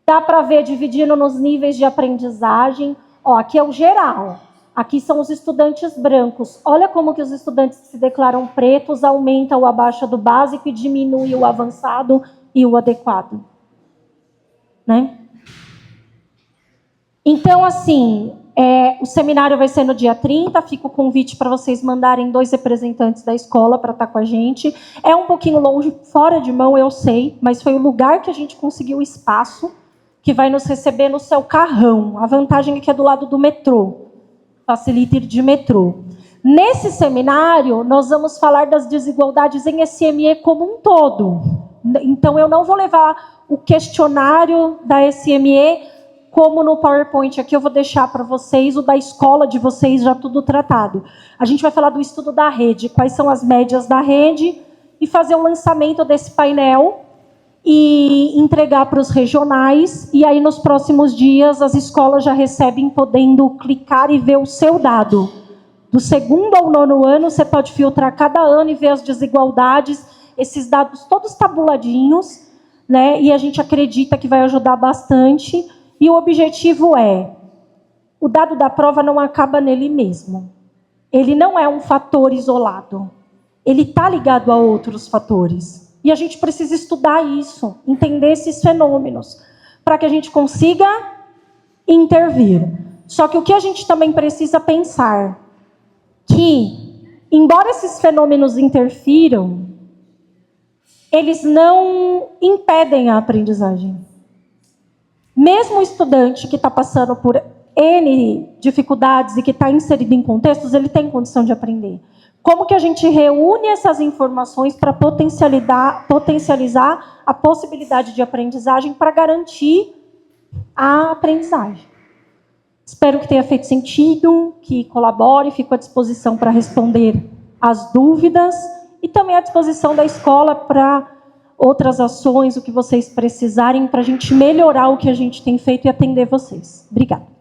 Dá para ver dividindo nos níveis de aprendizagem. Ó, aqui é o geral. Aqui são os estudantes brancos. Olha como que os estudantes que se declaram pretos aumentam o abaixo do básico e diminui o avançado e o adequado. Né? Então, assim, o seminário vai ser no dia 30, fica o convite para vocês mandarem 2 representantes da escola para estar com a gente. É um pouquinho longe, fora de mão, eu sei, mas foi o lugar que a gente conseguiu espaço, que vai nos receber no seu carrão. A vantagem é que é do lado do metrô, facilita ir de metrô. Nesse seminário, nós vamos falar das desigualdades em SME como um todo. Então, eu não vou levar o questionário da SME como no PowerPoint. Aqui eu vou deixar para vocês o da escola de vocês já tudo tratado. A gente vai falar do estudo da rede, quais são as médias da rede, e fazer o lançamento desse painel e entregar para os regionais. E aí, nos próximos dias, as escolas já recebem podendo clicar e ver o seu dado. Do 2º ao 9º ano, você pode filtrar cada ano e ver as desigualdades, esses dados todos tabuladinhos, né? E a gente acredita que vai ajudar bastante. E o objetivo o dado da prova não acaba nele mesmo. Ele não é um fator isolado. ele está ligado a outros fatores. E a gente precisa estudar isso, entender esses fenômenos, para que a gente consiga intervir. Só que o que a gente também precisa pensar, que, embora esses fenômenos interfiram, eles não impedem a aprendizagem. Mesmo o estudante que está passando por N dificuldades e que está inserido em contextos, ele tem condição de aprender. Como que a gente reúne essas informações para potencializar a possibilidade de aprendizagem para garantir a aprendizagem? Espero que tenha feito sentido, que colabore, fico à disposição para responder as dúvidas e também à disposição da escola para outras ações, o que vocês precisarem, para a gente melhorar o que a gente tem feito e atender vocês. Obrigada.